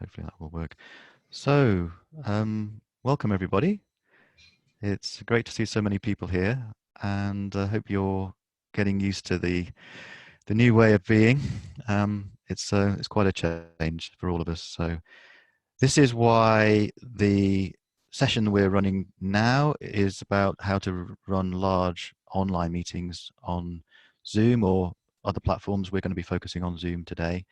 Hopefully that will work. So, welcome everybody. It's great to see so many people here, and I hope you're getting used to the new way of being. It's quite a change for all of us. So, this is why the session we're running now is about how to run large online meetings on Zoom or other platforms. We're going to be focusing on Zoom today.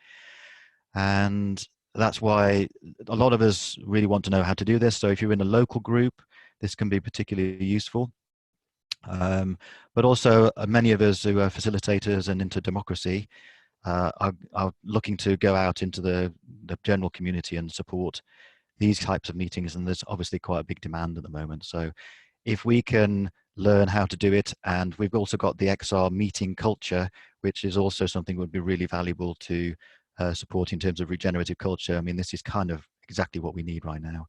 And that's why a lot of us really want to know how to do this. So if you're in a local group, this can be particularly useful. But also many of us who are facilitators and into democracy are looking to go out into the general community and support these types of meetings. And there's obviously quite a big demand at the moment. So if we can learn how to do it, and we've also got the XR meeting culture, which is also something that would be really valuable to support in terms of regenerative culture. I mean, this is kind of exactly what we need right now.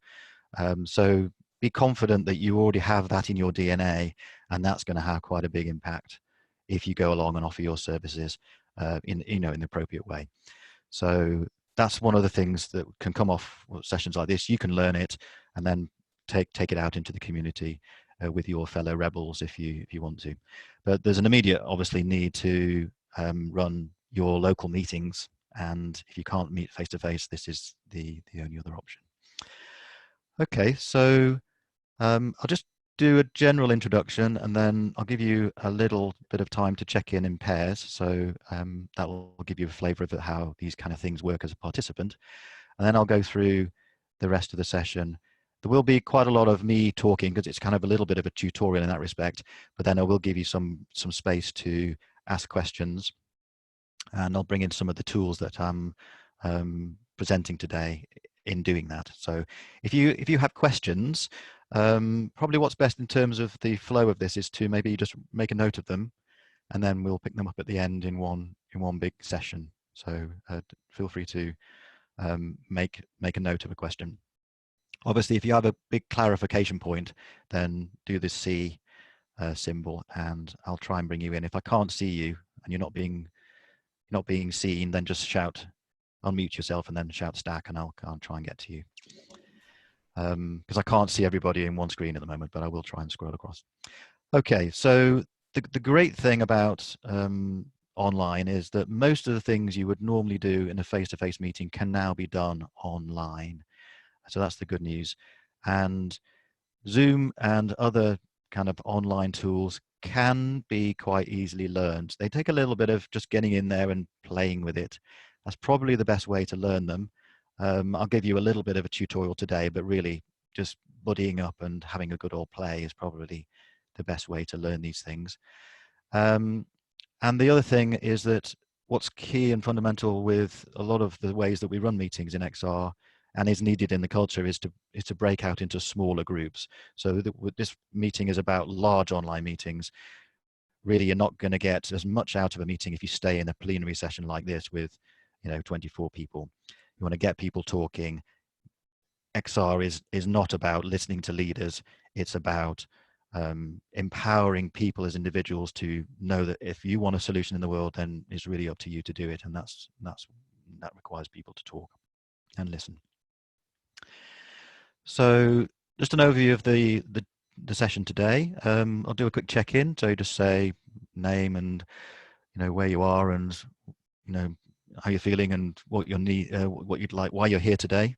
So be confident that you already have that in your DNA, and that's going to have quite a big impact if you go along and offer your services in the appropriate way. So that's one of the things that can come off sessions like this. You can learn it and then take it out into the community with your fellow rebels if you want to. But there's an immediate, obviously, need to run your local meetings, and if you can't meet face to face, this is the only other option. Okay, so I'll just do a general introduction, and then I'll give you a little bit of time to check in pairs. So that will give you a flavor of how these kind of things work as a participant. And then I'll go through the rest of the session. There will be quite a lot of me talking because it's kind of a little bit of a tutorial in that respect, but then I will give you some space to ask questions, and I'll bring in some of the tools that I'm presenting today in doing that. So if you have questions, probably what's best in terms of the flow of this is to maybe just make a note of them, and then we'll pick them up at the end in one big session. So feel free to make a note of a question. Obviously, if you have a big clarification point, then do the C symbol, and I'll try and bring you in. If I can't see you and you're not being seen, then just shout, unmute yourself, and then shout stack, and I'll try and get to you. Because I can't see everybody in one screen at the moment, but I will try and scroll across. Okay, so the great thing about online is that most of the things you would normally do in a face-to-face meeting can now be done online. So that's the good news. And Zoom and other kind of online tools can be quite easily learned. They take a little bit of just getting in there and playing with it. That's probably the best way to learn them. I'll give you a little bit of a tutorial today, but really just buddying up and having a good old play is probably the best way to learn these things. And the other thing is that what's key and fundamental with a lot of the ways that we run meetings in XR and is needed in the culture is to break out into smaller groups. So this meeting is about large online meetings. Really, you're not going to get as much out of a meeting if you stay in a plenary session like this with 24 people. You want to get people talking. XR is not about listening to leaders. It's about empowering people as individuals to know that if you want a solution in the world, then it's really up to you to do it, and that requires people to talk and listen. So just an overview of the session today. I'll do a quick check-in. So just say name and where you are and how you're feeling and what you need, what you'd like, why you're here today.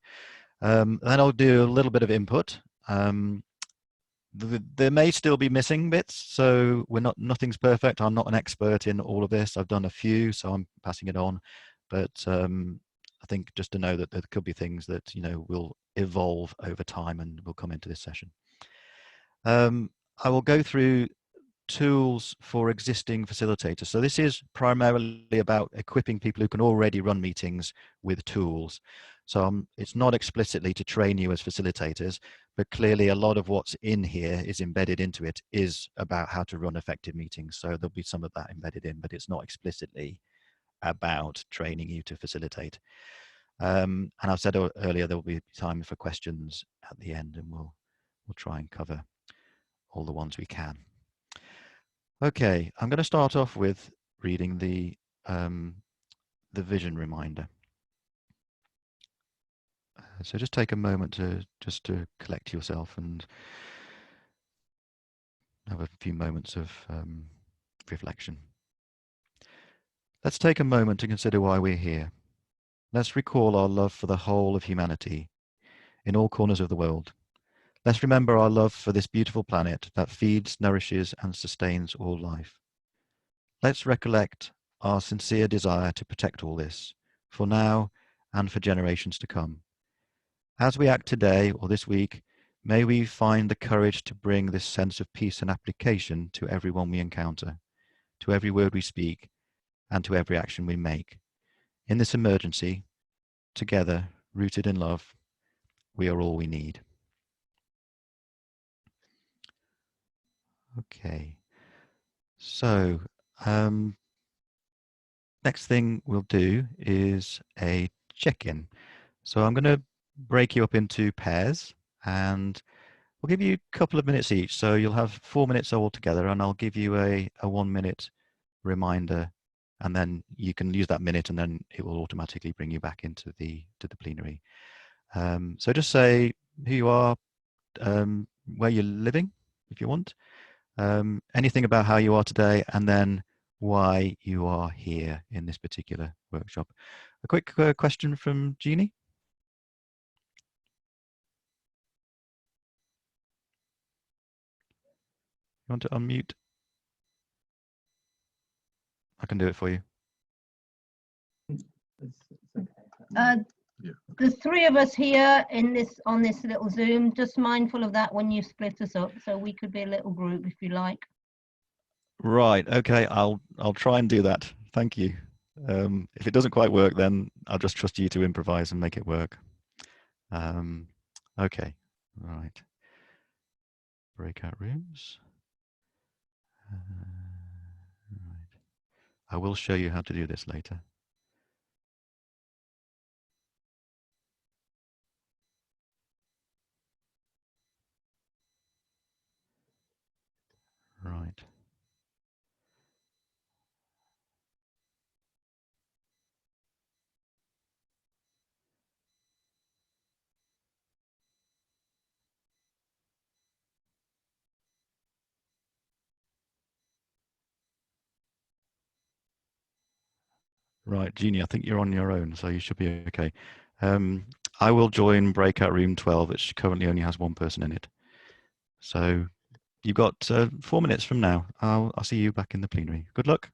Then I'll do a little bit of input. There may still be missing bits, so nothing's perfect. I'm not an expert in all of this. I've done a few, so I'm passing it on. But I think just to know that there could be things that will evolve over time and will come into this session. I will go through tools for existing facilitators. So this is primarily about equipping people who can already run meetings with tools. So it's not explicitly to train you as facilitators, but clearly a lot of what's in here is embedded into it is about how to run effective meetings. So there'll be some of that embedded in, but it's not explicitly about training you to facilitate. And I've said earlier there will be time for questions at the end, and we'll try and cover all the ones we can. Okay, I'm going to start off with reading the vision reminder. So just take a moment to collect yourself and have a few moments of reflection. Let's take a moment to consider why we're here. Let's recall our love for the whole of humanity in all corners of the world. Let's remember our love for this beautiful planet that feeds, nourishes, and sustains all life. Let's recollect our sincere desire to protect all this, for now and for generations to come. As we act today or this week, may we find the courage to bring this sense of peace and application to everyone we encounter, to every word we speak, and to every action we make. In this emergency, together, rooted in love, we are all we need. Okay, so next thing we'll do is a check-in. So I'm going to break you up into pairs, and we'll give you a couple of minutes each. So you'll have 4 minutes all together, and I'll give you a 1 minute reminder, and then you can use that minute, and then it will automatically bring you back into the plenary. So just say who you are, where you're living, if you want, anything about how you are today, and then why you are here in this particular workshop. A quick question from Jeannie. You want to unmute? I can do it for you. The three of us here on this little Zoom, just mindful of that when you split us up, so we could be a little group if you like. Right. Okay. I'll try and do that. Thank you. If it doesn't quite work, then I'll just trust you to improvise and make it work. Okay. Right. Breakout rooms. Right. I will show you how to do this later. Right. Right, Jeannie, I think you're on your own, so you should be okay. I will join breakout room 12, which currently only has one person in it. So you've got 4 minutes from now. I'll see you back in the plenary. Good luck.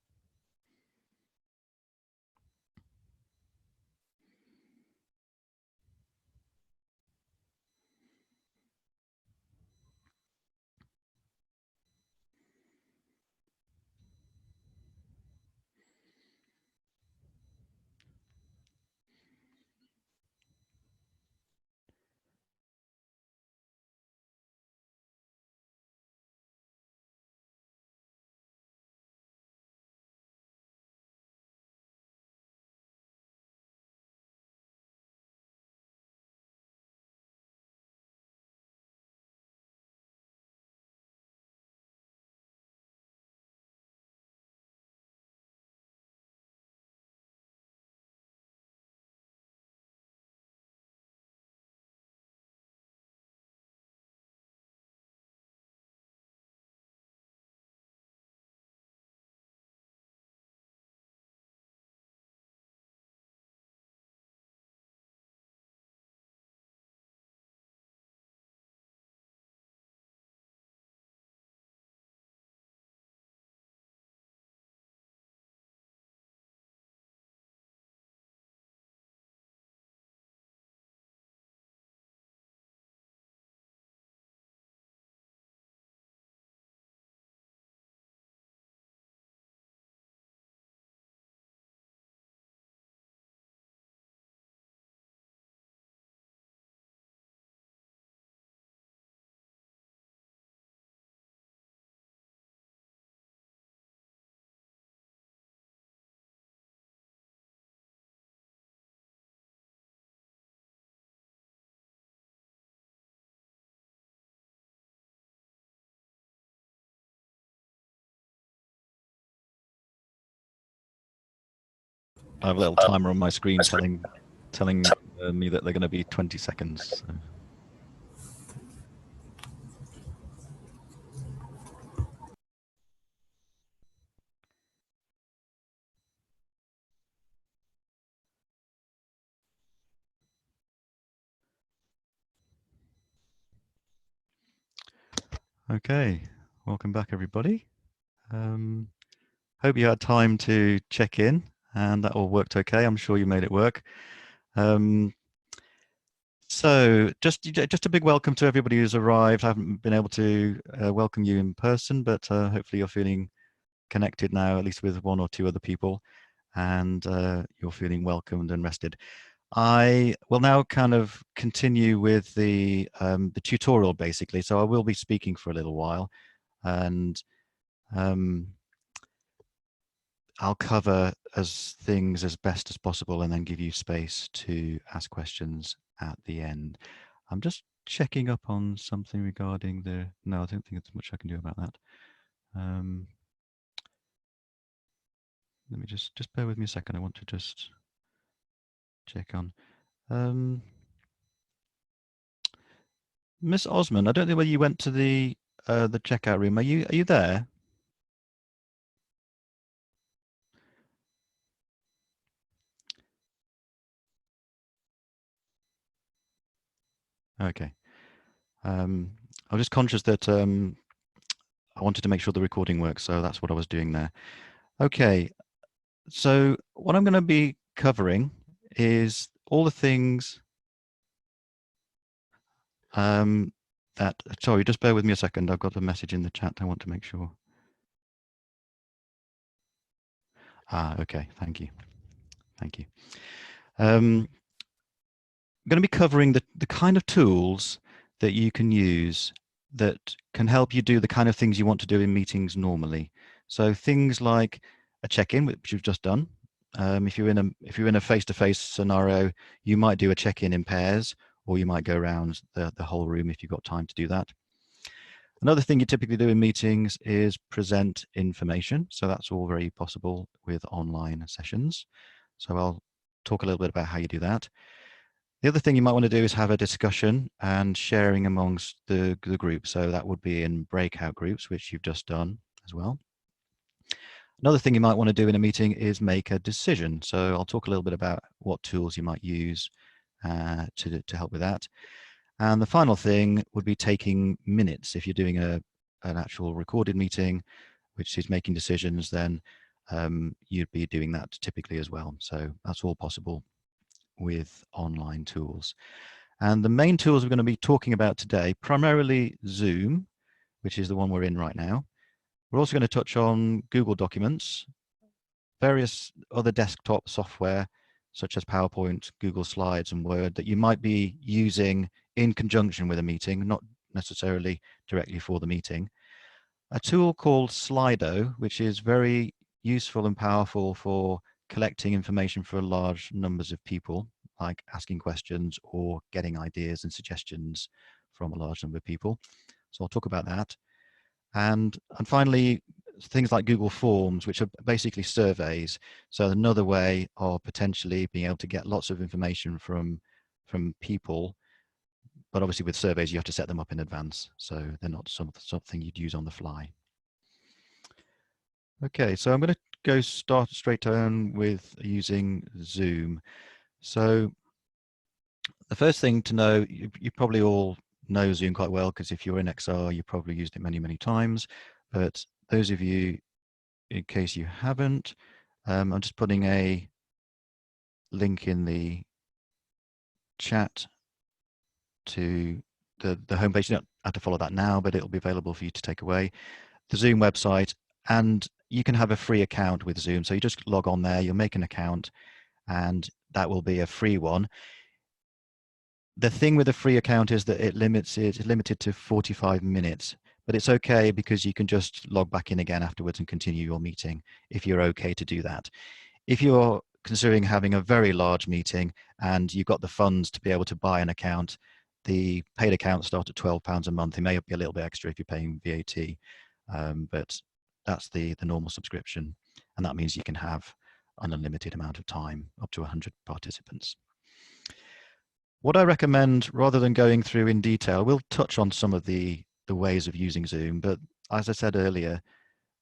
I have a little timer on my screen telling me that they're going to be 20 seconds. So. Okay, welcome back, everybody. Hope you had time to check in and that all worked okay. I'm sure you made it work. So just a big welcome to everybody who's arrived. I haven't been able to welcome you in person, but hopefully you're feeling connected now, at least with one or two other people, and you're feeling welcomed and rested. I will now kind of continue with the tutorial, basically. So I will be speaking for a little while, and I'll cover things as best as possible and then give you space to ask questions at the end. I'm just checking up on something regarding the, no, I don't think there's much I can do about that. Let me just bear with me a second. I want to just check on. Miss Osman, I don't know whether you went to the checkout room. Are you there? Okay. I'm just conscious that I wanted to make sure the recording works, so that's what I was doing there. Okay, so what I'm going to be covering is all the things that, sorry, just bear with me a second. I've got a message in the chat. I want to make sure. Okay, thank you. Thank you. I'm going to be covering the kind of tools that you can use that can help you do the kind of things you want to do in meetings normally. So things like a check-in, which you've just done. If you're in a face-to-face scenario, you might do a check-in in pairs, or you might go around the whole room if you've got time to do that. Another thing you typically do in meetings is present information. So that's all very possible with online sessions. So I'll talk a little bit about how you do that. The other thing you might want to do is have a discussion and sharing amongst the group. So that would be in breakout groups, which you've just done as well. Another thing you might want to do in a meeting is make a decision. So I'll talk a little bit about what tools you might use to help with that. And the final thing would be taking minutes. If you're doing an actual recorded meeting, which is making decisions, then you'd be doing that typically as well. So that's all possible with online tools. And the main tools we're going to be talking about today, primarily Zoom, which is the one we're in right now. We're also going to touch on Google Documents, various other desktop software, such as PowerPoint, Google Slides, and Word that you might be using in conjunction with a meeting, not necessarily directly for the meeting. A tool called Slido, which is very useful and powerful for collecting information for large numbers of people, like asking questions or getting ideas and suggestions from a large number of people. So I'll talk about that. And finally, things like Google Forms, which are basically surveys. So another way of potentially being able to get lots of information from people, but obviously with surveys, you have to set them up in advance. So they're not something you'd use on the fly. Okay, so I'm going to start straight on with using Zoom. So the first thing to know, you probably all know Zoom quite well, because if you're in XR, you probably used it many, many times. But those of you, in case you haven't, I'm just putting a link in the chat to the homepage. You don't have to follow that now, but it'll be available for you to take away. The Zoom website, and you can have a free account with Zoom. So you just log on there, you'll make an account, and that will be a free one. The thing with a free account is that it's limited to 45 minutes, but it's okay because you can just log back in again afterwards and continue your meeting if you're okay to do that. If you're considering having a very large meeting and you've got the funds to be able to buy an account, the paid accounts start at £12 a month. It may be a little bit extra if you're paying VAT, but that's the normal subscription, and that means you can have an unlimited amount of time, up to 100 participants. what I recommend, rather than going through in detail, we'll touch on some of the ways of using Zoom, but as I said earlier,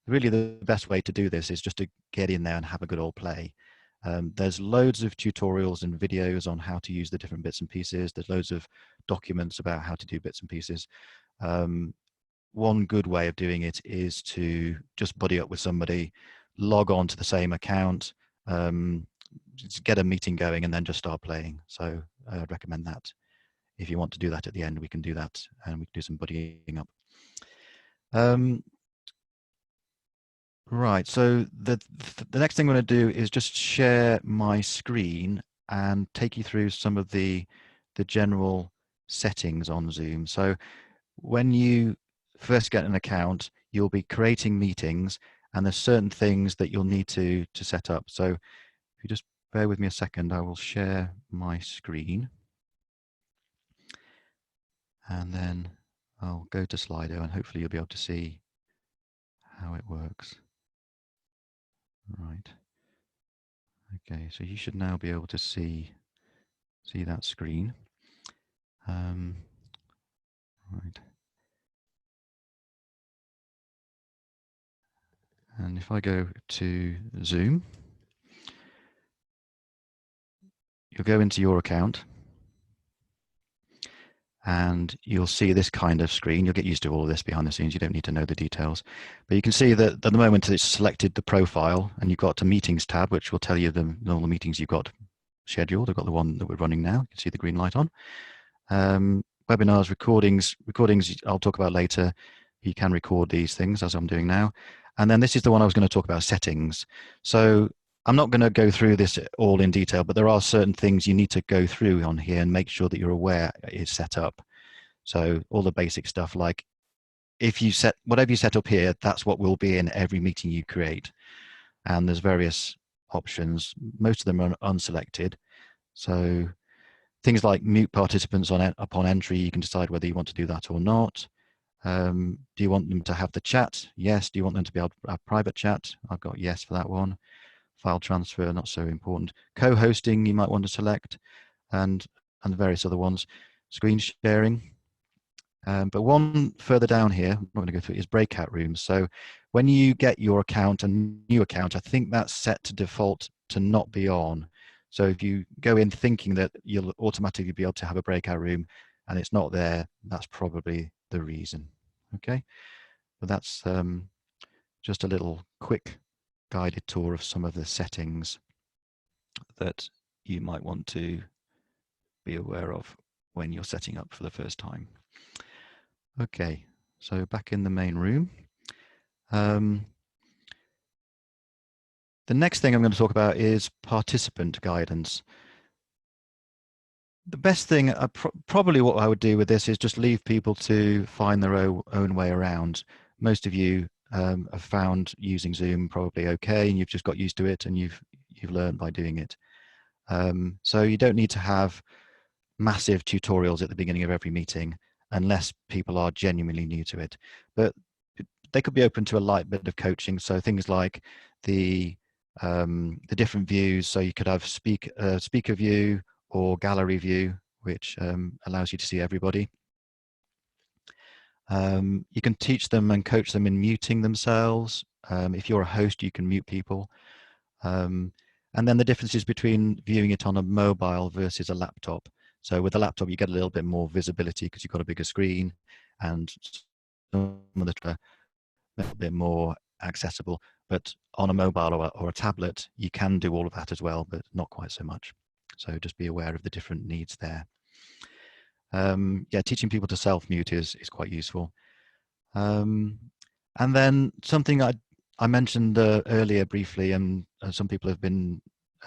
really the best way to do this is just to get in there and have a good old play. There's loads of tutorials and videos on how to use the different bits and pieces. There's loads of documents about how to do bits and pieces. One good way of doing it is to just buddy up with somebody, log on to the same account, just get a meeting going and then just start playing. So I'd recommend that. If you want to do that at the end, we can do that and we can do some buddying up. Right, so the next thing I'm going to do is just share my screen and take you through some of the general settings on Zoom. So when you first get an account, you'll be creating meetings and there's certain things that you'll need to set up. So if you just bear with me a second, I will share my screen. And then I'll go to Slido and hopefully you'll be able to see how it works. Right. Okay, so you should now be able to see that screen. Right. And if I go to Zoom, you'll go into your account and you'll see this kind of screen. You'll get used to all of this behind the scenes. You don't need to know the details. But you can see that at the moment it's selected the profile and you've got a meetings tab, which will tell you all the meetings you've got scheduled. I've got the one that we're running now. You can see the green light on. Webinars, recordings I'll talk about later. You can record these things as I'm doing now. And then this is the one I was going to talk about, settings. So I'm not going to go through this all in detail, but there are certain things you need to go through on here and make sure that you're aware it's set up. So all the basic stuff, like if you set whatever you set up here, that's what will be in every meeting you create. And there's various options. Most of them are unselected. So things like mute participants upon entry, you can decide whether you want to do that or not. Do you want them to have the chat? Yes. Do you want them to be able to have private chat? I've got yes for that one. File transfer, not so important. Co-hosting, you might want to select, and various other ones. Screen sharing. But one further down here, I'm not going to go through it, is breakout rooms. So when you get your account, a new account, I think that's set to default to not be on. So if you go in thinking that you'll automatically be able to have a breakout room and it's not there, that's probably the reason. Okay, but that's just a little quick guided tour of some of the settings that you might want to be aware of when you're setting up for the first time. Okay, so back in the main room. The next thing I'm going to talk about is participant guidance. The best thing, probably what I would do with this is just leave people to find their own way around. Most of you have found using Zoom probably okay, and you've just got used to it and you've learned by doing it. So you don't need to have massive tutorials at the beginning of every meeting unless people are genuinely new to it. But they could be open to a light bit of coaching. So things like the different views. So you could have speaker view or gallery view, which allows you to see everybody. You can teach them and coach them in muting themselves. If you're a host, you can mute people. And then the differences between viewing it on a mobile versus a laptop. So with a laptop, you get a little bit more visibility because you've got a bigger screen and some of the a little bit more accessible. But on a mobile or a tablet, you can do all of that as well, but not quite so much. So just be aware of the different needs there. Yeah, teaching people to self-mute is quite useful. And then something I mentioned earlier briefly, and some people have been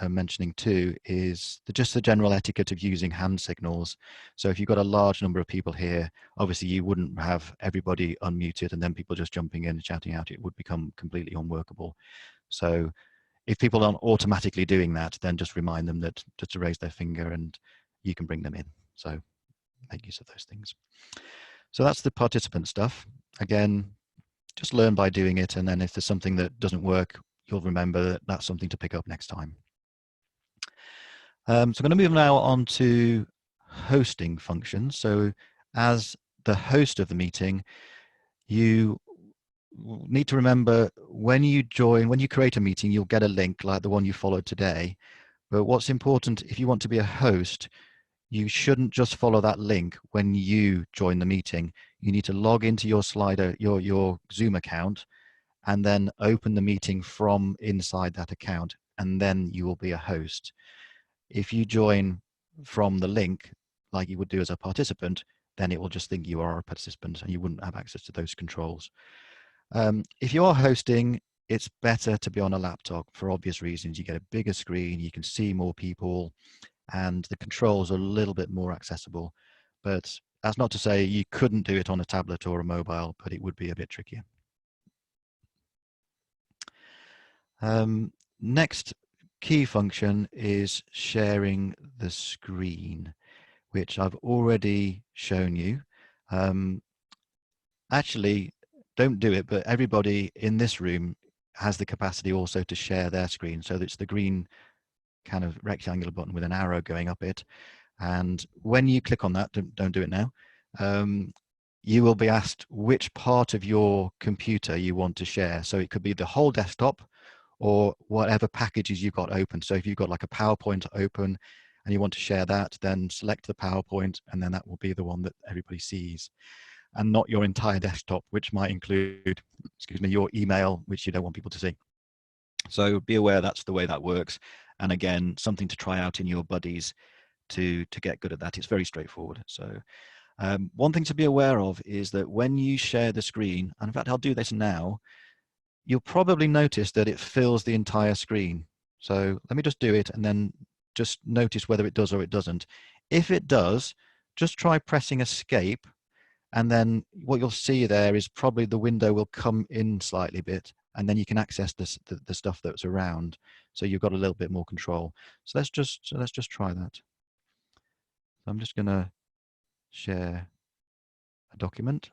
mentioning too, is just the general etiquette of using hand signals. So if you've got a large number of people here, obviously you wouldn't have everybody unmuted and then people just jumping in and shouting out. It would become completely unworkable. So if people aren't automatically doing that, then just remind them that just to raise their finger and you can bring them in. So make use of those things. So that's the participant stuff. Again, just learn by doing it, and then if there's something that doesn't work, you'll remember that that's something to pick up next time. So I'm going to move now on to hosting function. So as the host of the meeting, you need to remember when you create a meeting, you'll get a link like the one you followed today. But what's important, if you want to be a host, you shouldn't just follow that link when you join the meeting. You need to log into your Slido, your Zoom account, and then open the meeting from inside that account, and then you will be a host. If you join from the link, like you would do as a participant, then it will just think you are a participant and you wouldn't have access to those controls. If you are hosting, it's better to be on a laptop for obvious reasons. You get a bigger screen, you can see more people, and the controls are a little bit more accessible. But that's not to say you couldn't do it on a tablet or a mobile, but it would be a bit trickier. Next key function is sharing the screen, which I've already shown you. Actually, don't do it, but everybody in this room has the capacity also to share their screen. So it's the green kind of rectangular button with an arrow going up it. And when you click on that, don't do it now, you will be asked which part of your computer you want to share. So it could be the whole desktop or whatever packages you've got open. So if you've got like a PowerPoint open and you want to share that, then select the PowerPoint and then that will be the one that everybody sees, and not your entire desktop, which might include, excuse me, your email, which you don't want people to see. So be aware that's the way that works. And again, something to try out in your buddies to get good at that. It's very straightforward. So one thing to be aware of is that when you share the screen, and in fact, I'll do this now, you'll probably notice that it fills the entire screen. So let me just do it and then just notice whether it does or it doesn't. If it does, just try pressing escape, and then what you'll see there is probably the window will come in slightly bit, and then you can access the stuff that's around. So you've got a little bit more control. So let's just try that. So I'm just going to share a document.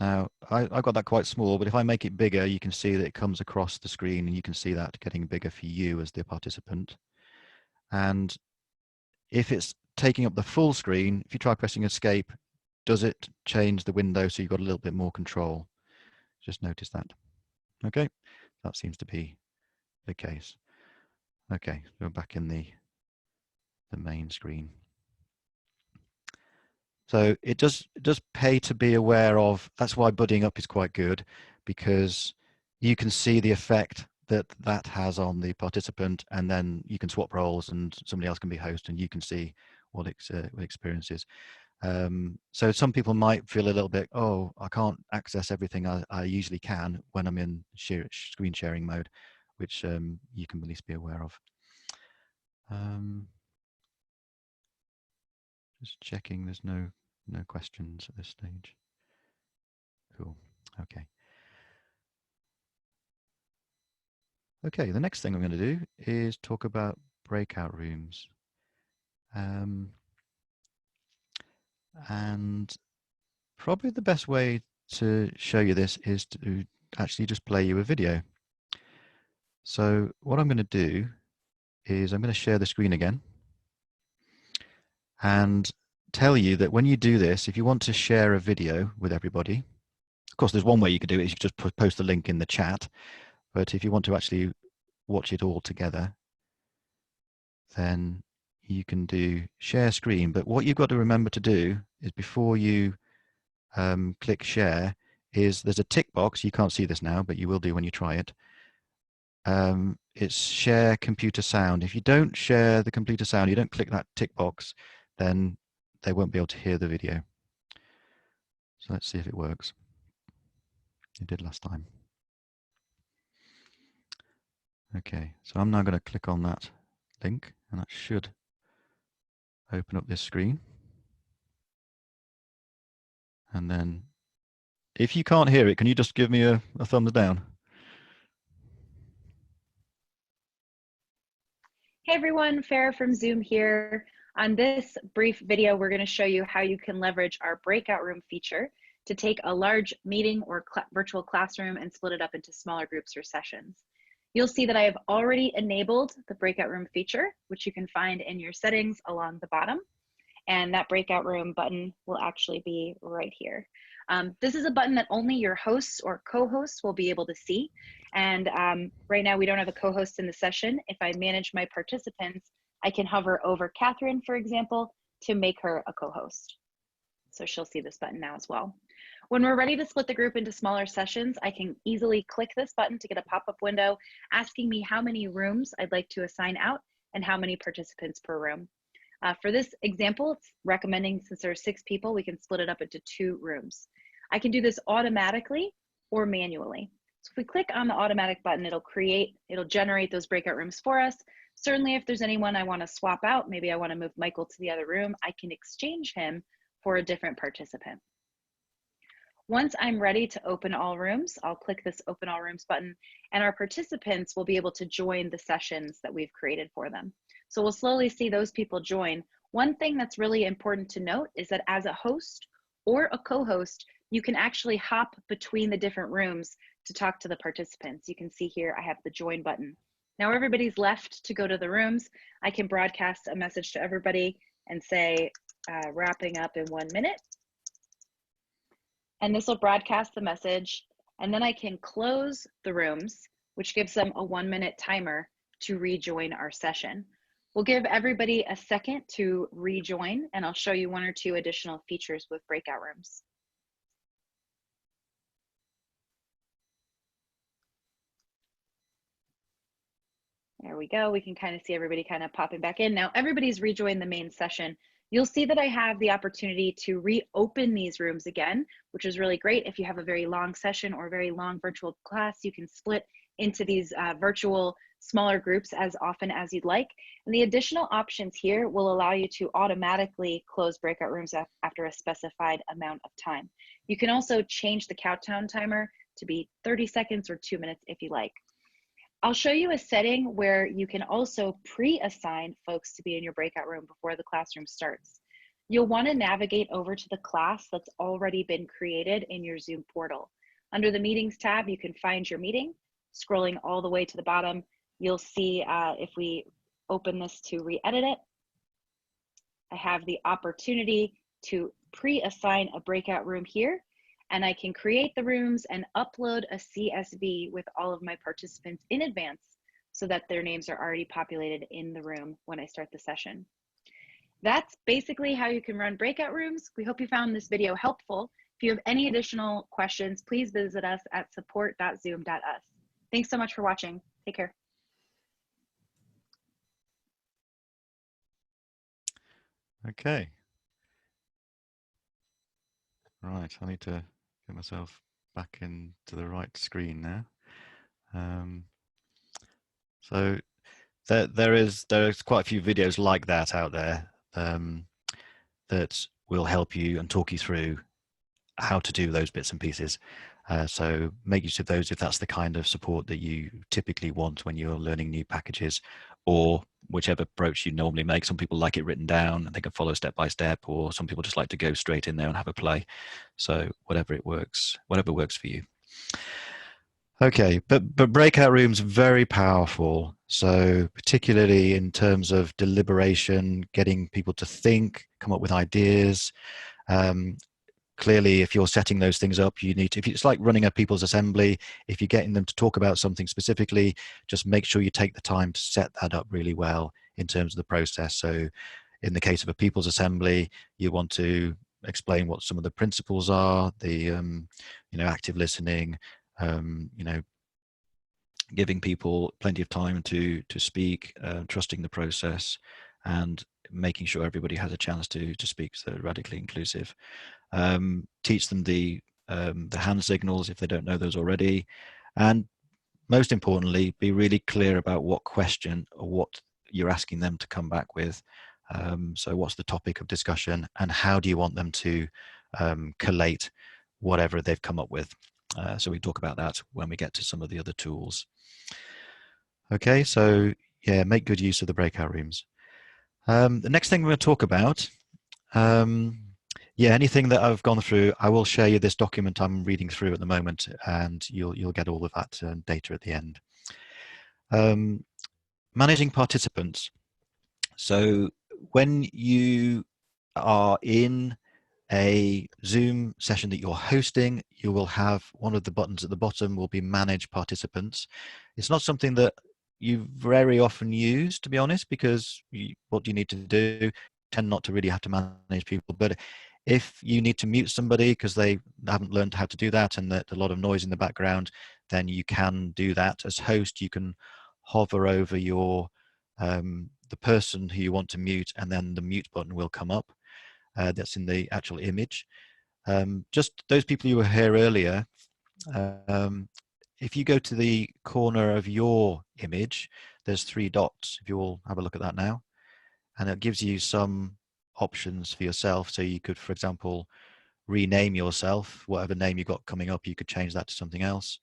Now, I got that quite small, but if I make it bigger, you can see that it comes across the screen, and you can see that getting bigger for you as the participant. And if it's taking up the full screen, if you try pressing escape, does it change the window so you've got a little bit more control? Just notice that. Okay, that seems to be the case. Okay, we're back in the main screen. So it does pay to be aware of. That's why buddying up is quite good, because you can see the effect that has on the participant, and then you can swap roles and somebody else can be host and you can see what experience is. So some people might feel a little bit, oh, I can't access everything I usually can when I'm in screen sharing mode, which you can at least be aware of. Just checking there's no questions at this stage. Cool. Okay. Okay, the next thing I'm going to do is talk about breakout rooms. And probably the best way to show you this is to actually just play you a video. So what I'm going to do is I'm going to share the screen again and tell you that when you do this, if you want to share a video with everybody, of course, there's one way you could do it, is you could just post the link in the chat. But if you want to actually watch it all together, then you can do share screen. But what you've got to remember to do is before you click share, is there's a tick box. You can't see this now, but you will do when you try it. It's share computer sound. If you don't share the computer sound, you don't click that tick box, then they won't be able to hear the video. So let's see if it works. It did last time. Okay, so I'm now going to click on that link, and that should open up this screen. And then if you can't hear it, can you just give me a thumbs down? Hey everyone, Farah from Zoom here. On this brief video, we're going to show you how you can leverage our breakout room feature to take a large meeting or virtual classroom and split it up into smaller groups or sessions. You'll see that I have already enabled the breakout room feature, which you can find in your settings along the bottom. And that breakout room button will actually be right here. This is a button that only your hosts or co-hosts will be able to see. And right now we don't have a co-host in the session. If I manage my participants, I can hover over Catherine, for example, to make her a co-host. So she'll see this button now as well. When we're ready to split the group into smaller sessions, I can easily click this button to get a pop-up window asking me how many rooms I'd like to assign out and how many participants per room. For this example, it's recommending, since there are 6 people, we can split it up into 2 rooms. I can do this automatically or manually. So if we click on the automatic button, it'll generate those breakout rooms for us. Certainly if there's anyone I want to swap out, maybe I want to move Michael to the other room, I can exchange him for a different participant. Once I'm ready to open all rooms, I'll click this Open All Rooms button, and our participants will be able to join the sessions that we've created for them. So we'll slowly see those people join. One thing that's really important to note is that as a host or a co-host, you can actually hop between the different rooms to talk to the participants. You can see here I have the Join button. Now everybody's left to go to the rooms. I can broadcast a message to everybody and say, wrapping up in 1 minute. And this will broadcast the message, and then I can close the rooms, which gives them a 1-minute timer to rejoin our session. We'll give everybody a second to rejoin, and I'll show you 1 or 2 additional features with breakout rooms. There we go. We can kind of see everybody kind of popping back in. Now everybody's rejoined the main session. You'll see that I have the opportunity to reopen these rooms again, which is really great. If you have a very long session or a very long virtual class, you can split into these virtual smaller groups as often as you'd like. And the additional options here will allow you to automatically close breakout rooms after a specified amount of time. You can also change the countdown timer to be 30 seconds or 2 minutes if you like. I'll show you a setting where you can also pre-assign folks to be in your breakout room before the classroom starts. You'll want to navigate over to the class that's already been created in your Zoom portal. Under the Meetings tab, you can find your meeting. Scrolling all the way to the bottom, you'll see if we open this to re-edit it, I have the opportunity to pre-assign a breakout room here, and I can create the rooms and upload a CSV with all of my participants in advance so that their names are already populated in the room when I start the session. That's basically how you can run breakout rooms. We hope you found this video helpful. If you have any additional questions, please visit us at support.zoom.us. Thanks so much for watching. Take care. Okay. Right, I need to get myself back into the right screen now. So there's quite a few videos like that out there that will help you and talk you through how to do those bits and pieces. So make use of those if that's the kind of support that you typically want when you're learning new packages, or whichever approach you normally make. Some people like it written down and they can follow step by step, or some people just like to go straight in there and have a play. So whatever works for you. Okay, but breakout rooms are very powerful. So particularly in terms of deliberation, getting people to think, come up with ideas. Clearly, if you're setting those things up, you need to, it's like running a people's assembly. If you're getting them to talk about something specifically, just make sure you take the time to set that up really well in terms of the process. So in the case of a people's assembly, you want to explain what some of the principles are, the active listening, giving people plenty of time to speak, trusting the process, and making sure everybody has a chance to speak, so radically inclusive. Teach them the hand signals if they don't know those already, and most importantly, be really clear about what question or what you're asking them to come back with. So what's the topic of discussion, and how do you want them to collate whatever they've come up with? So we talk about that when we get to some of the other tools. Okay, so yeah, make good use of the breakout rooms. The next thing we're going to talk about, anything that I've gone through, I will share you this document I'm reading through at the moment, and you'll get all of that data at the end. Managing participants. So when you are in a Zoom session that you're hosting, you will have one of the buttons at the bottom will be manage participants. It's not something that you very often use, to be honest, because what do you need to do? Tend not to really have to manage people. But if you need to mute somebody because they haven't learned how to do that and there's a lot of noise in the background, then you can do that. As host, you can hover over your the person who you want to mute, and then the mute button will come up. That's in the actual image. Just those people who were here earlier, if you go to the corner of your image, there's 3 dots. If you all have a look at that now, and it gives you some options for yourself. So you could, for example, rename yourself. Whatever name you got coming up, you could change that to something else.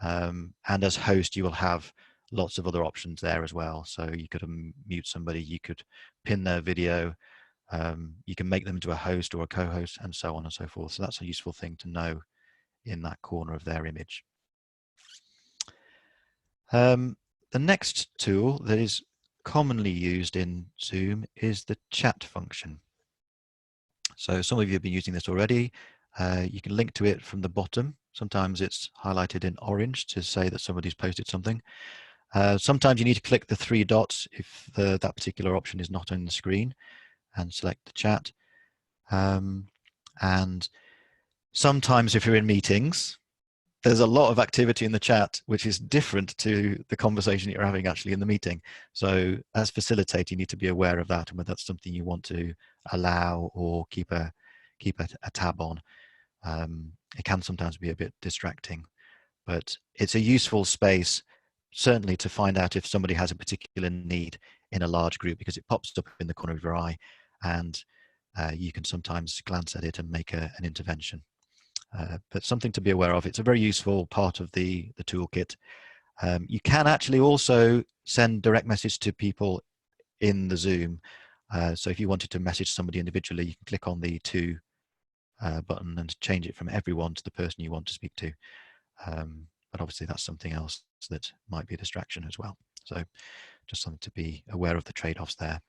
And as host, you will have lots of other options there as well. So you could mute somebody, you could pin their video, you can make them into a host or a co-host, and so on and so forth. So that's a useful thing to know in that corner of their image. The next tool that is commonly used in Zoom is the chat function. So some of you have been using this already. You can link to it from the bottom. Sometimes it's highlighted in orange to say that somebody's posted something. Sometimes you need to click the 3 dots if that particular option is not on the screen, and select the chat. And sometimes if you're in meetings, there's a lot of activity in the chat which is different to the conversation you're having actually in the meeting. So as facilitator, you need to be aware of that and whether that's something you want to allow or keep a tab on. It can sometimes be a bit distracting, but it's a useful space certainly to find out if somebody has a particular need in a large group, because it pops up in the corner of your eye, and you can sometimes glance at it and make an intervention. But something to be aware of. It's a very useful part of the toolkit. You can actually also send direct message to people in the Zoom. So if you wanted to message somebody individually, you can click on the to button and change it from everyone to the person you want to speak to. But obviously that's something else that might be a distraction as well. So just something to be aware of the trade-offs there.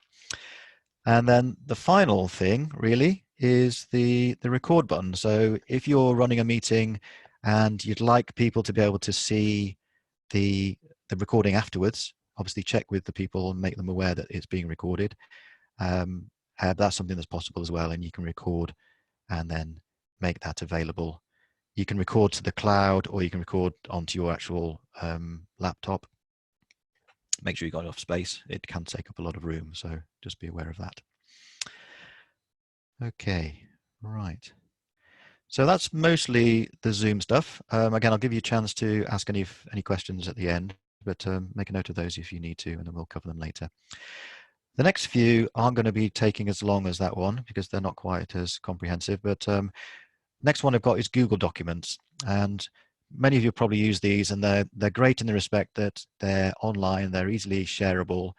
And then the final thing really is the record button. So if you're running a meeting and you'd like people to be able to see the recording afterwards, obviously check with the people and make them aware that it's being recorded. That's something that's possible as well, and you can record and then make that available. You can record to the cloud, or you can record onto your actual laptop. Make sure you've got enough space. It can take up a lot of room, so just be aware of that. Okay, right. So that's mostly the Zoom stuff. Again, I'll give you a chance to ask any questions at the end, but make a note of those if you need to, and then we'll cover them later. The next few aren't going to be taking as long as that one because they're not quite as comprehensive, but next one I've got is Google Documents, and many of you probably use these, and they're great in the respect that they're online, they're easily shareable,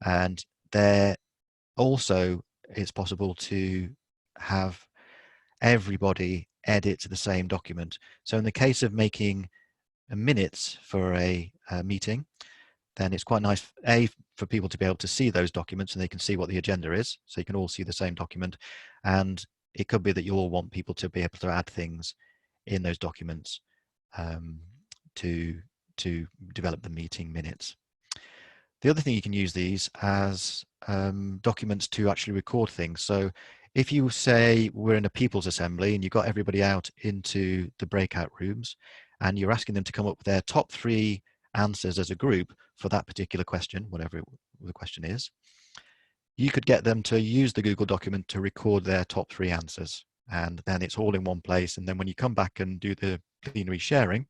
and they're also, it's possible to have everybody edit the same document. So in the case of making minutes for a meeting, then it's quite nice, A, for people to be able to see those documents and they can see what the agenda is, so you can all see the same document. And it could be that you all want people to be able to add things in those documents to develop the meeting minutes. The other thing, you can use these as documents to actually record things. So if you say we're in a people's assembly and you've got everybody out into the breakout rooms and you're asking them to come up with their top 3 answers as a group for that particular question, whatever the question is, you could get them to use the Google document to record their top 3 answers. And then it's all in one place. And then when you come back and do the plenary sharing,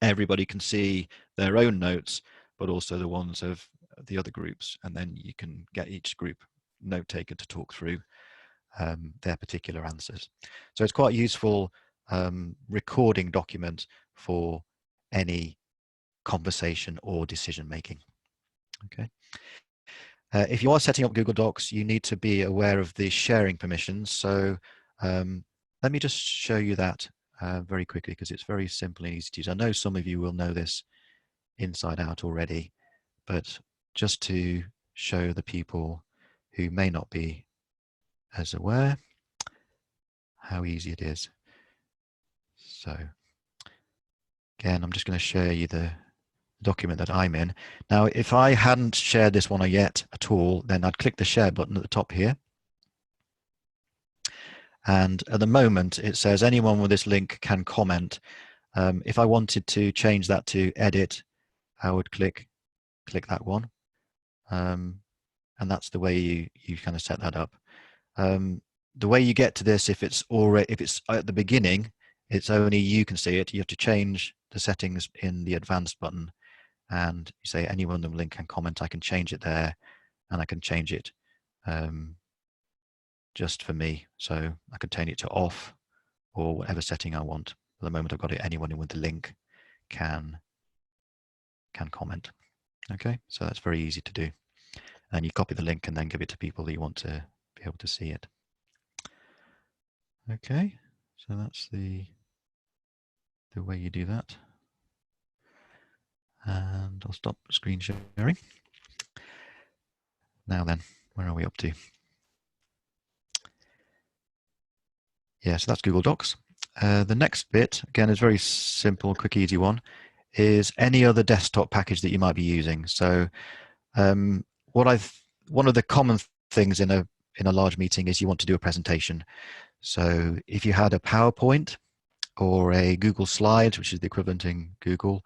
everybody can see their own notes, but also the ones of the other groups. And then you can get each group note taker to talk through their particular answers. So it's quite a useful recording document for any conversation or decision making. Okay. If you are setting up Google Docs, you need to be aware of the sharing permissions. So let me just show you that very quickly, because it's very simple and easy to use. I know some of you will know this inside out already, but just to show the people who may not be as aware how easy it is. So again, I'm just going to share you the document that I'm in. Now, if I hadn't shared this one yet at all, then I'd click the share button at the top here. And at the moment, it says anyone with this link can comment. If I wanted to change that to edit, I would click that one. And that's the way you kind of set that up. The way you get to this, if it's at the beginning, it's only you can see it. You have to change the settings in the advanced button, and you say anyone with the link can comment. I can change it there, and I can change it just for me. So I can turn it to off or whatever setting I want. At the moment, I've got it. Anyone with the link can comment. Okay, so that's very easy to do. And you copy the link and then give it to people that you want to be able to see it. Okay, so that's the way you do that. And I'll stop screen sharing. Now then, where are we up to? Yeah, so that's Google Docs. The next bit, again, is very simple, quick, easy one, is any other desktop package that you might be using. So one of the common things in a large meeting is you want to do a presentation. So if you had a PowerPoint or a Google Slides, which is the equivalent in Google,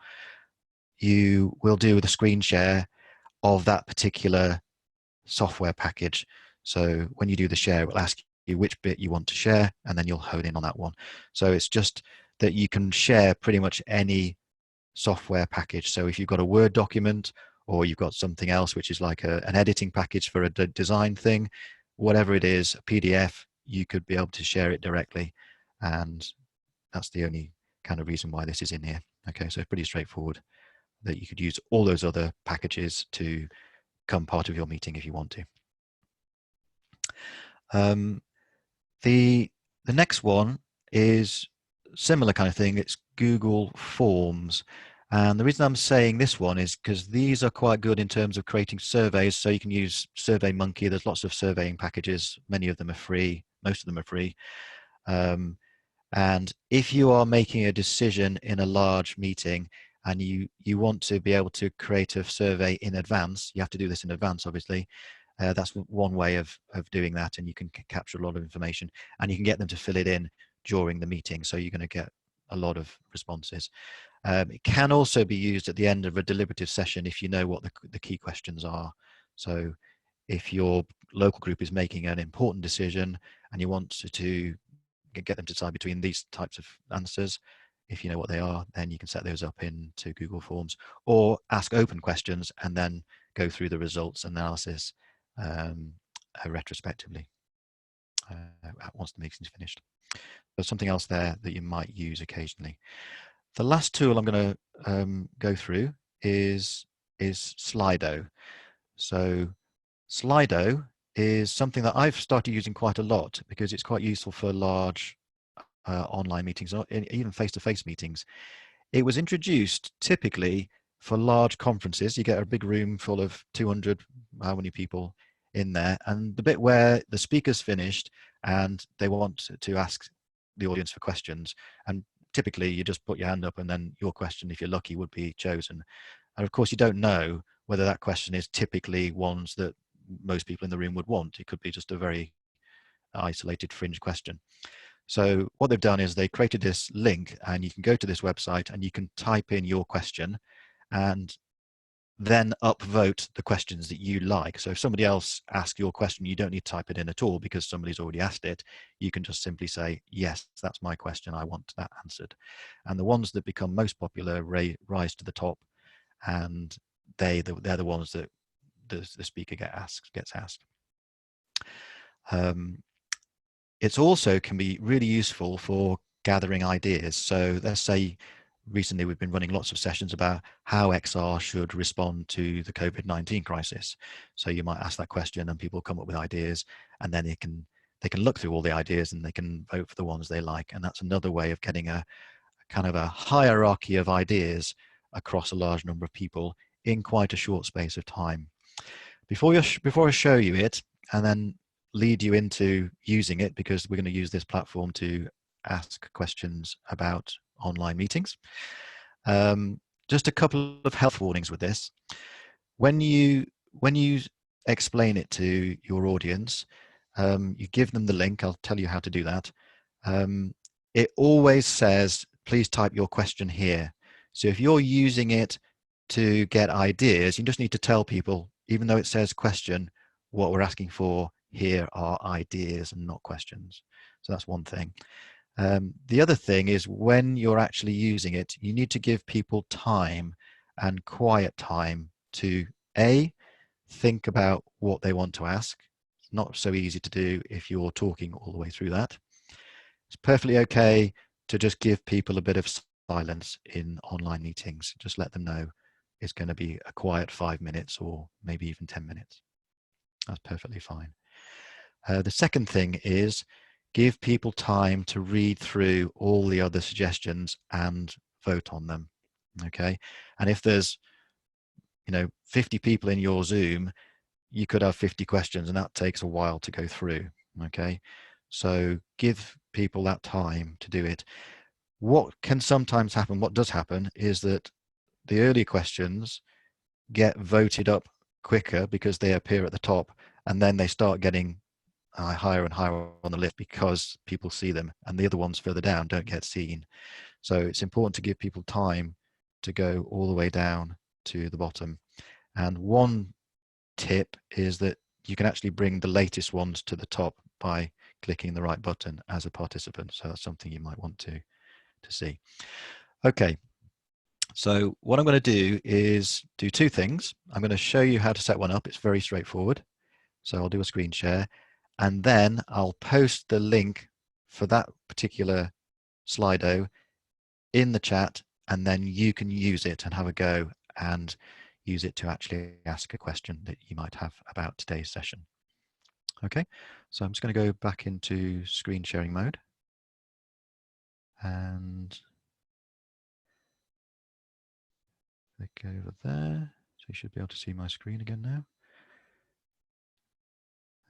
you will do the screen share of that particular software package. So when you do the share, it will ask you which bit you want to share, and then you'll hone in on that one. So it's just that you can share pretty much any software package. So if you've got a Word document, or you've got something else which is like an editing package for a design thing, whatever it is, a PDF, you could be able to share it directly. And that's the only kind of reason why this is in here. Okay, so pretty straightforward, that you could use all those other packages to become part of your meeting if you want to. The next one is similar kind of thing. It's Google Forms. And the reason I'm saying this one is because these are quite good in terms of creating surveys. So you can use SurveyMonkey. There's lots of surveying packages. Many of them are free. Most of them are free. And if you are making a decision in a large meeting and you want to be able to create a survey in advance, you have to do this in advance, obviously. That's one way of doing that, and you can capture a lot of information, and you can get them to fill it in during the meeting, so you're going to get a lot of responses. It can also be used at the end of a deliberative session if you know what the key questions are. So if your local group is making an important decision and you want to get them to decide between these types of answers, if you know what they are, then you can set those up into Google Forms, or ask open questions and then go through the results analysis retrospectively once the meeting's finished. There's something else there that you might use occasionally. The last tool I'm going to go through is Slido. So Slido is something that I've started using quite a lot because it's quite useful for large online meetings, or even face-to-face meetings. It was introduced typically for large conferences. You get a big room full of 200, how many people in there, and the bit where the speaker's finished and they want to ask the audience for questions, and typically you just put your hand up and then your question, if you're lucky, would be chosen. And of course you don't know whether that question is typically ones that most people in the room would want. It could be just a very isolated fringe question. So what they've done is they created this link, and you can go to this website and you can type in your question and then upvote the questions that you like. So if somebody else asks your question, you don't need to type it in at all because somebody's already asked it. You can just simply say, yes, that's my question, I want that answered. And the ones that become most popular rise to the top, and they're the ones that the speaker gets asked. It's also can be really useful for gathering ideas. So let's say recently we've been running lots of sessions about how XR should respond to the COVID-19 crisis. So you might ask that question and people come up with ideas, and then they can look through all the ideas and they can vote for the ones they like. And that's another way of getting a kind of a hierarchy of ideas across a large number of people in quite a short space of time. Before I show you it and then lead you into using it, because we're going to use this platform to ask questions about online meetings, just a couple of health warnings with this. When you explain it to your audience, you give them the link. I'll tell you how to do that. It always says, please type your question here. So if you're using it to get ideas, you just need to tell people, even though it says question, what we're asking for here are ideas and not questions. So that's one thing. The other thing is, when you're actually using it, you need to give people time and quiet time to think about what they want to ask. It's not so easy to do if you're talking all the way through that. It's perfectly okay to just give people a bit of silence in online meetings. Just let them know it's going to be a quiet 5 minutes or maybe even 10 minutes. That's perfectly fine. The second thing is, give people time to read through all the other suggestions and vote on them. Okay. And if there's 50 people in your Zoom, you could have 50 questions, and that takes a while to go through. Okay. So give people that time to do it. What can sometimes happen, what does happen, is that the early questions get voted up quicker because they appear at the top, and then they start getting higher and higher on the list because people see them, and the other ones further down don't get seen. So it's important to give people time to go all the way down to the bottom. And one tip is that you can actually bring the latest ones to the top by clicking the right button as a participant. So that's something you might want to see. Okay, so what I'm going to do is do two things. I'm going to show you how to set one up. It's very straightforward. So I'll do a screen share, and then I'll post the link for that particular Slido in the chat, and then you can use it and have a go and use it to actually ask a question that you might have about today's session. Okay, so I'm just going to go back into screen sharing mode, and click over there. So you should be able to see my screen again now.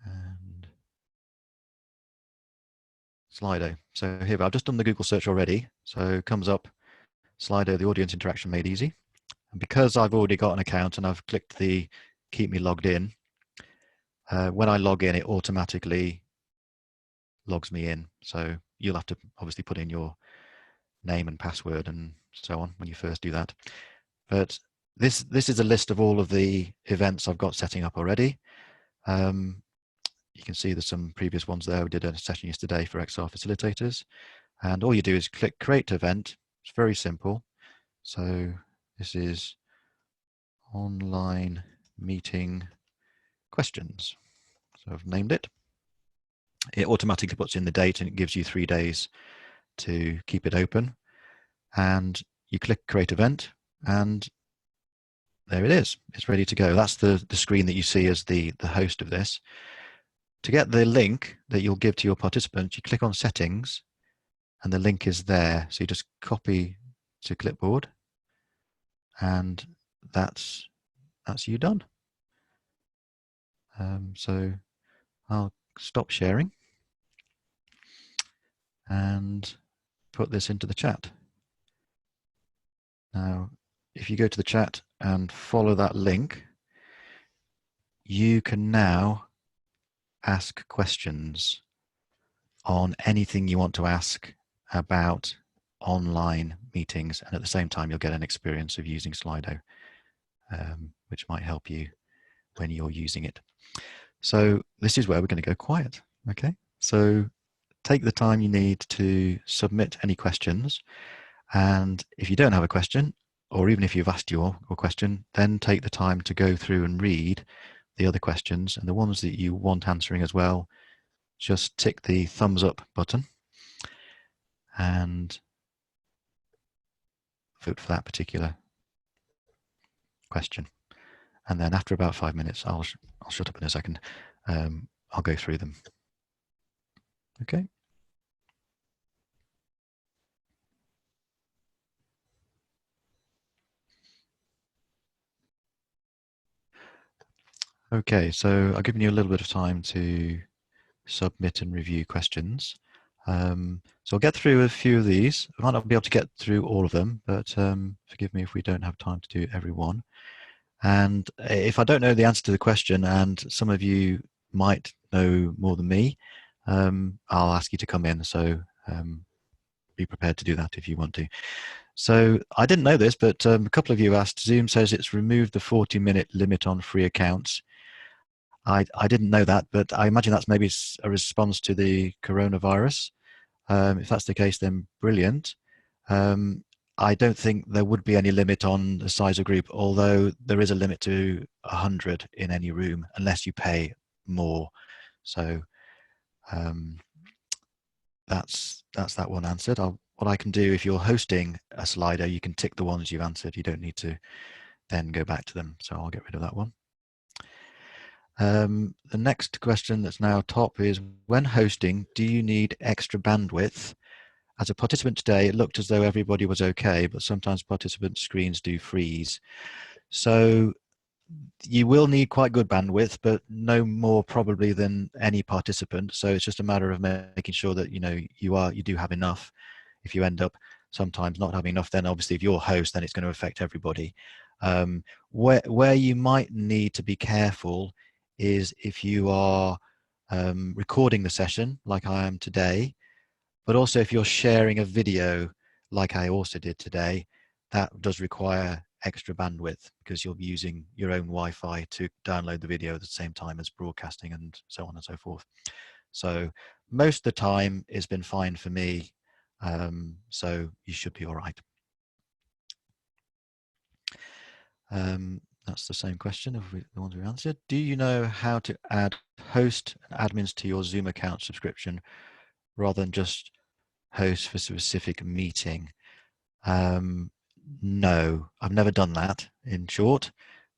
And Slido. So here, I've just done the Google search already. So it comes up, Slido, the audience interaction made easy. And because I've already got an account and I've clicked the keep me logged in, when I log in, it automatically logs me in. So you'll have to obviously put in your name and password and so on when you first do that. But this is a list of all of the events I've got setting up already. You can see there's some previous ones there. We did a session yesterday for XR facilitators. And all you do is click create event. It's very simple. So this is online meeting questions. So I've named it. It automatically puts in the date, and it gives you 3 days to keep it open. And you click create event, and there it is. It's ready to go. That's the screen that you see as the host of this. To get the link that you'll give to your participants, you click on settings, and the link is there. So you just copy to clipboard, and that's you done. So I'll stop sharing and put this into the chat. Now, if you go to the chat and follow that link, you can now ask questions on anything you want to ask about online meetings, and at the same time you'll get an experience of using Slido, which might help you when you're using it. So this is where we're going to go quiet. Okay, so take the time you need to submit any questions, and if you don't have a question, or even if you've asked your question, then take the time to go through and read the other questions, and the ones that you want answering as well, just tick the thumbs up button and vote for that particular question. And then after about 5 minutes, I'll shut up in a second. I'll go through them. Okay. Okay, so I've given you a little bit of time to submit and review questions. So I'll get through a few of these. I might not be able to get through all of them, but forgive me if we don't have time to do every one. And if I don't know the answer to the question, and some of you might know more than me, I'll ask you to come in. So be prepared to do that if you want to. So I didn't know this, but a couple of you asked, Zoom says it's removed the 40-minute limit on free accounts. I didn't know that, but I imagine that's maybe a response to the coronavirus. If that's the case, then brilliant. I don't think there would be any limit on the size of group, although there is a limit to 100 in any room, unless you pay more. So that's that one answered. What I can do, if you're hosting a Slido, you can tick the ones you've answered. You don't need to then go back to them. So I'll get rid of that one. The next question that's now top is, when hosting, do you need extra bandwidth? As a participant today, it looked as though everybody was okay, but sometimes participant screens do freeze. So you will need quite good bandwidth, but no more probably than any participant. So it's just a matter of making sure that you do have enough. If you end up sometimes not having enough, then obviously if you're host, then it's going to affect everybody. Where you might need to be careful is if you are recording the session like I am today, but also if you're sharing a video like I also did today, that does require extra bandwidth because you'll be using your own Wi-Fi to download the video at the same time as broadcasting and so on and so forth. So most of the time it's been fine for me, so you should be all right. That's the same question of the ones we answered. Do you know how to add host and admins to your Zoom account subscription rather than just host for a specific meeting? No, I've never done that, in short,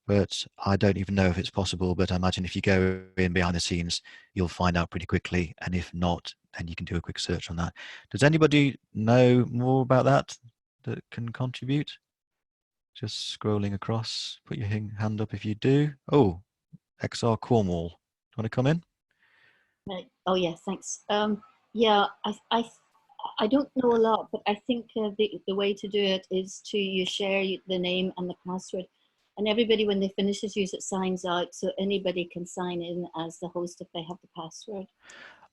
but I don't even know if it's possible. But I imagine if you go in behind the scenes, you'll find out pretty quickly. And if not, then you can do a quick search on that. Does anybody know more about that can contribute? Just scrolling across, put your hand up if you do. Oh, XR Cornwall. Do you want to come in? Right. Oh, yes, thanks. Yeah, I don't know a lot, but I think the way to do it is you share the name and the password, and everybody, when they finish his use, it signs out, so anybody can sign in as the host if they have the password.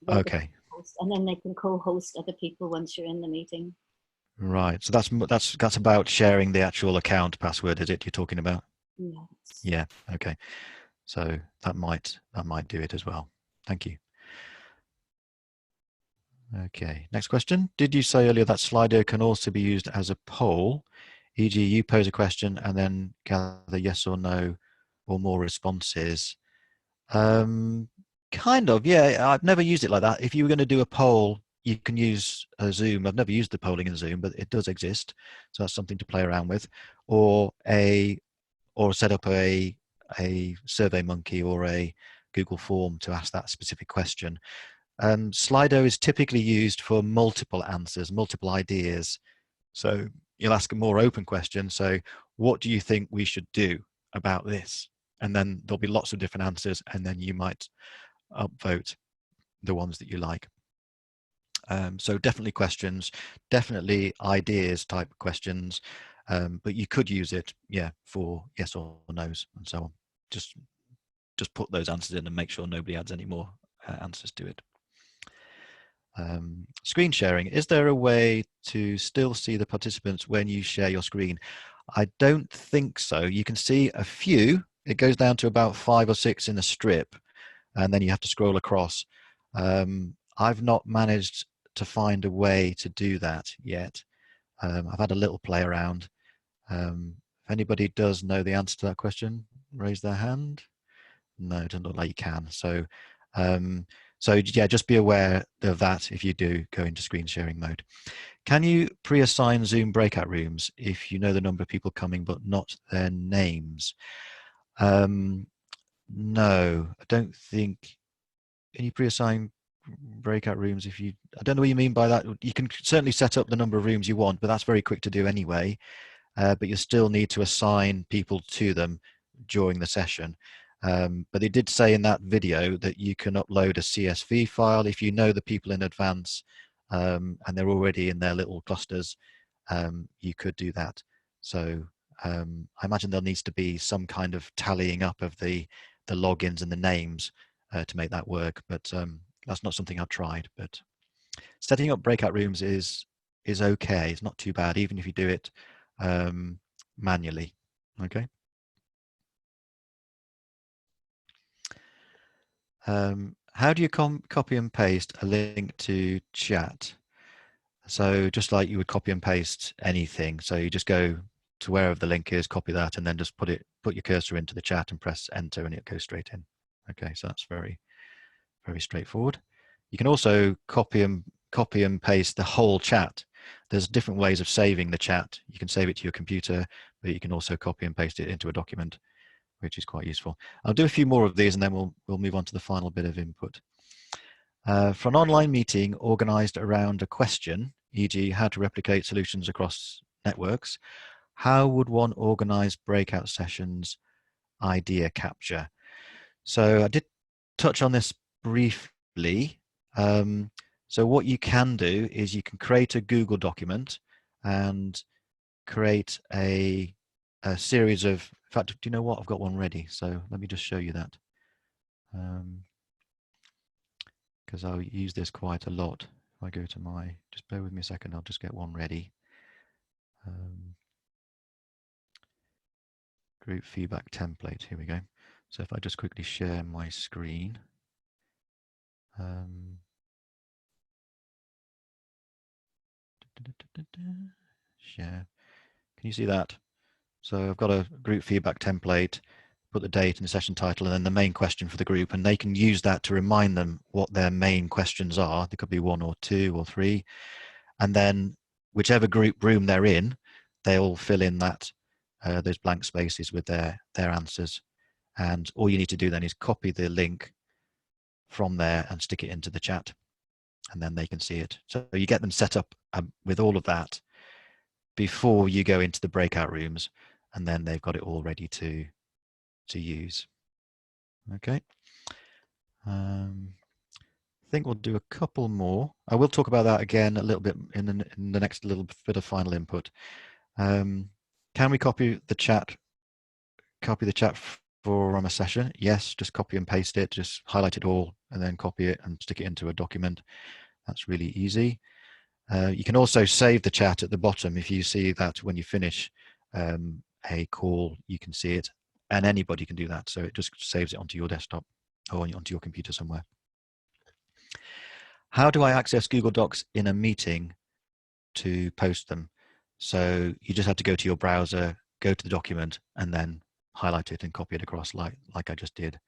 Okay. And then they can co-host other people once you're in the meeting. Right. So that's about sharing the actual account password, is it you're talking about? Yes. Yeah. Okay. So that might do it as well. Thank you. Okay. Next question. Did you say earlier that Slido can also be used as a poll, e.g., you pose a question and then gather yes or no or more responses? Kind of. Yeah. I've never used it like that. If you were going to do a poll, you can use a Zoom. I've never used the polling in Zoom, but it does exist. So that's something to play around with. Or set up a SurveyMonkey or a Google form to ask that specific question. Slido is typically used for multiple answers, multiple ideas. So you'll ask a more open question. So what do you think we should do about this? And then there'll be lots of different answers, and then you might upvote the ones that you like. So definitely questions, definitely ideas type questions, but you could use it, yeah, for yes or no's and so on. Just put those answers in and make sure nobody adds any more answers to it. Screen sharing, is there a way to still see the participants when you share your screen? I don't think so. You can see a few. It goes down to about 5 or 6 in a strip, and then you have to scroll across. I've not managed to find a way to do that yet. I've had a little play around. If anybody does know the answer to that question, raise their hand. No, it doesn't look like you can. So yeah, just be aware of that if you do go into screen sharing mode. Can you pre-assign Zoom breakout rooms if you know the number of people coming but not their names? No, I don't think. Can you pre-assign breakout rooms if you, I don't know what you mean by that. You can certainly set up the number of rooms you want, but that's very quick to do anyway. But you still need to assign people to them during the session. But they did say in that video that you can upload a CSV file if you know the people in advance and they're already in their little clusters. You could do that. So I imagine there needs to be some kind of tallying up of the logins and the names to make that work. But that's not something I've tried. But setting up breakout rooms is okay. It's not too bad, even if you do it manually. Okay. How do you copy and paste a link to chat? So just like you would copy and paste anything. So you just go to wherever the link is, copy that, and then just put your cursor into the chat and press enter, and it goes straight in. Okay, so that's very, very straightforward. You can also copy and paste the whole chat. There's different ways of saving the chat. You can save it to your computer, but you can also copy and paste it into a document, which is quite useful. I'll do a few more of these and then we'll move on to the final bit of input. For an online meeting organized around a question, e.g. how to replicate solutions across networks, how would one organize breakout sessions idea capture? So I did touch on this briefly. So what you can do is you can create a Google document and create a series of, in fact, do you know what? I've got one ready. So let me just show you that. Because I'll use this quite a lot. If I go to just bear with me a second, I'll just get one ready. Group feedback template, here we go. So if I just quickly share my screen. Share, can you see that? So I've got a group feedback template, put the date and the session title and then the main question for the group, and they can use that to remind them what their main questions are. There could be 1 or 2 or 3, and then whichever group room they're in, they'll fill in that those blank spaces with their answers. And all you need to do then is copy the link from there and stick it into the chat, and then they can see it. So you get them set up with all of that before you go into the breakout rooms, and then they've got it all ready to use. Okay. I think we'll do a couple more. I will talk about that again a little bit in the next little bit of final input. Can we copy the chat from a session? Yes, just copy and paste it, just highlight it all and then copy it and stick it into a document. That's really easy. You can also save the chat at the bottom. If you see that when you finish a call, you can see it, and anybody can do that. So it just saves it onto your desktop or onto your computer somewhere. How do I access Google Docs in a meeting to post them? So you just have to go to your browser, go to the document, and then highlight it and copy it across like I just did.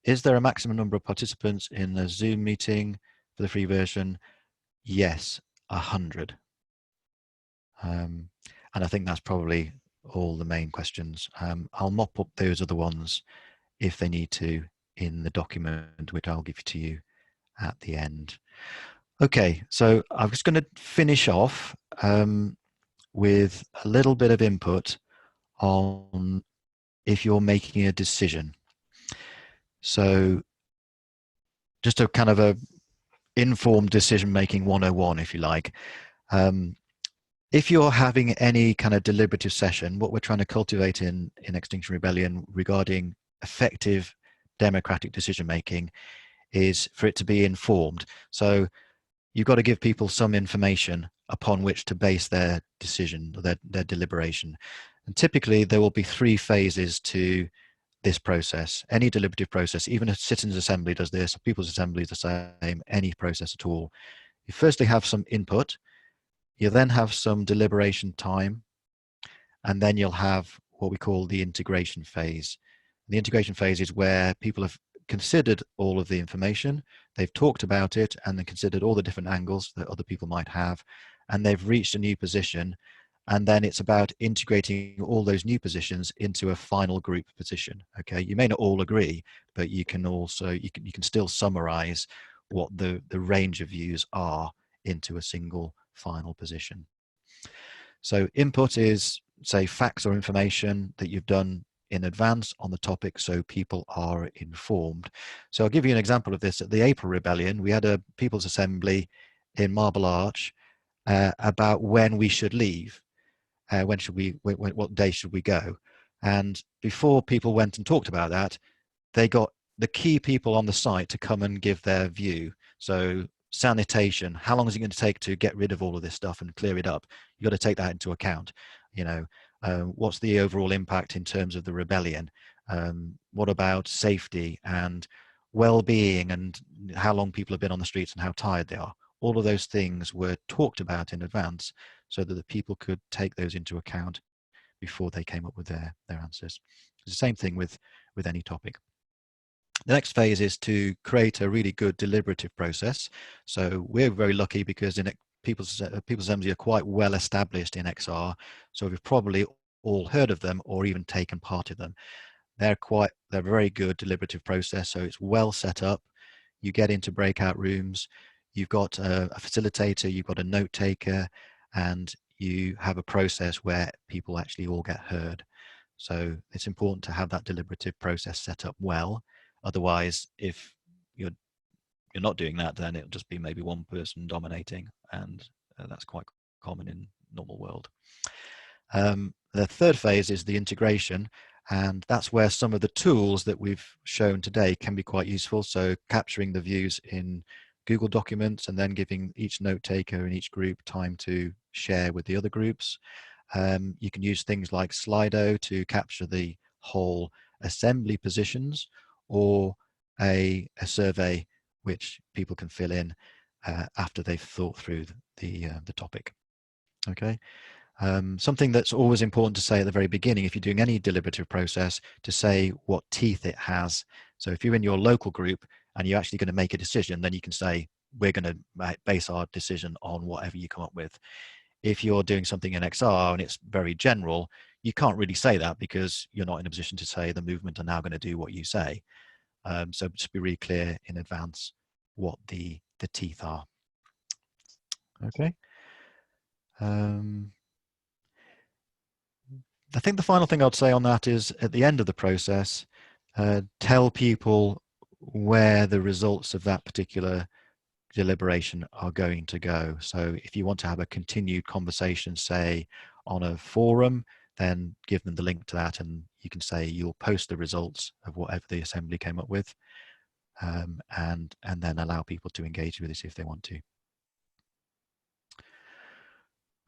Is there a maximum number of participants in a Zoom meeting for the free version? Yes, 100. And I think that's probably all the main questions. I'll mop up those other ones if they need to in the document, which I'll give to you at the end. Okay, so I'm just going to finish off with a little bit of input on if you're making a decision. So just a kind of a informed decision-making 101, if you like. If you're having any kind of deliberative session, what we're trying to cultivate in Extinction Rebellion regarding effective democratic decision-making is for it to be informed. So you've got to give people some information upon which to base their decision, or their deliberation. And typically there will be 3 phases to this process. Any deliberative process, even a citizens' assembly does this, a people's assembly is the same, any process at all. You firstly have some input, you then have some deliberation time, and then you'll have what we call the integration phase. The integration phase is where people have considered all of the information, they've talked about it, and then considered all the different angles that other people might have, and they've reached a new position, and then it's about integrating all those new positions into a final group position. Okay, you may not all agree, but you can also you can still summarize what the range of views are into a single final position. So input is, say, facts or information that you've done in advance on the topic so people are informed. So I'll give you an example of this. At the April Rebellion, we had a People's Assembly in Marble Arch about when we should leave. What day should we go? And before people went and talked about that, they got the key people on the site to come and give their view. So sanitation, how long is it going to take to get rid of all of this stuff and clear it up? You've got to take that into account. You know, what's the overall impact in terms of the rebellion? What about safety and well-being, and how long people have been on the streets and how tired they are? All of those things were talked about in advance so that the people could take those into account before they came up with their answers. It's the same thing with any topic. The next phase is to create a really good deliberative process. So we're very lucky because in People's Assemblies are quite well established in XR, so we've probably all heard of them or even taken part in them. They're very good deliberative process, so it's well set up. You get into breakout rooms, you've got a facilitator, you've got a note taker, and you have a process where people actually all get heard. So it's important to have that deliberative process set up well. Otherwise, if you're not doing that, then it'll just be maybe one person dominating, and that's quite common in normal world. The third phase is the integration, and that's where some of the tools that we've shown today can be quite useful. So capturing the views in Google Documents and then giving each note taker in each group time to share with the other groups. You can use things like Slido to capture the whole assembly positions, or a survey which people can fill in after they've thought through the topic. Okay. Something that's always important to say at the very beginning, if you're doing any deliberative process, to say what teeth it has. So if you're in your local group and you're actually going to make a decision, then you can say, we're going to base our decision on whatever you come up with. If you're doing something in XR and it's very general, you can't really say that because you're not in a position to say the movement are now going to do what you say. So just be really clear in advance what the teeth are. Okay. I think the final thing I'd say on that is at the end of the process, tell people where the results of that particular deliberation are going to go. So if you want to have a continued conversation, say on a forum, then give them the link to that, and you can say you'll post the results of whatever the assembly came up with, and then allow people to engage with it if they want to.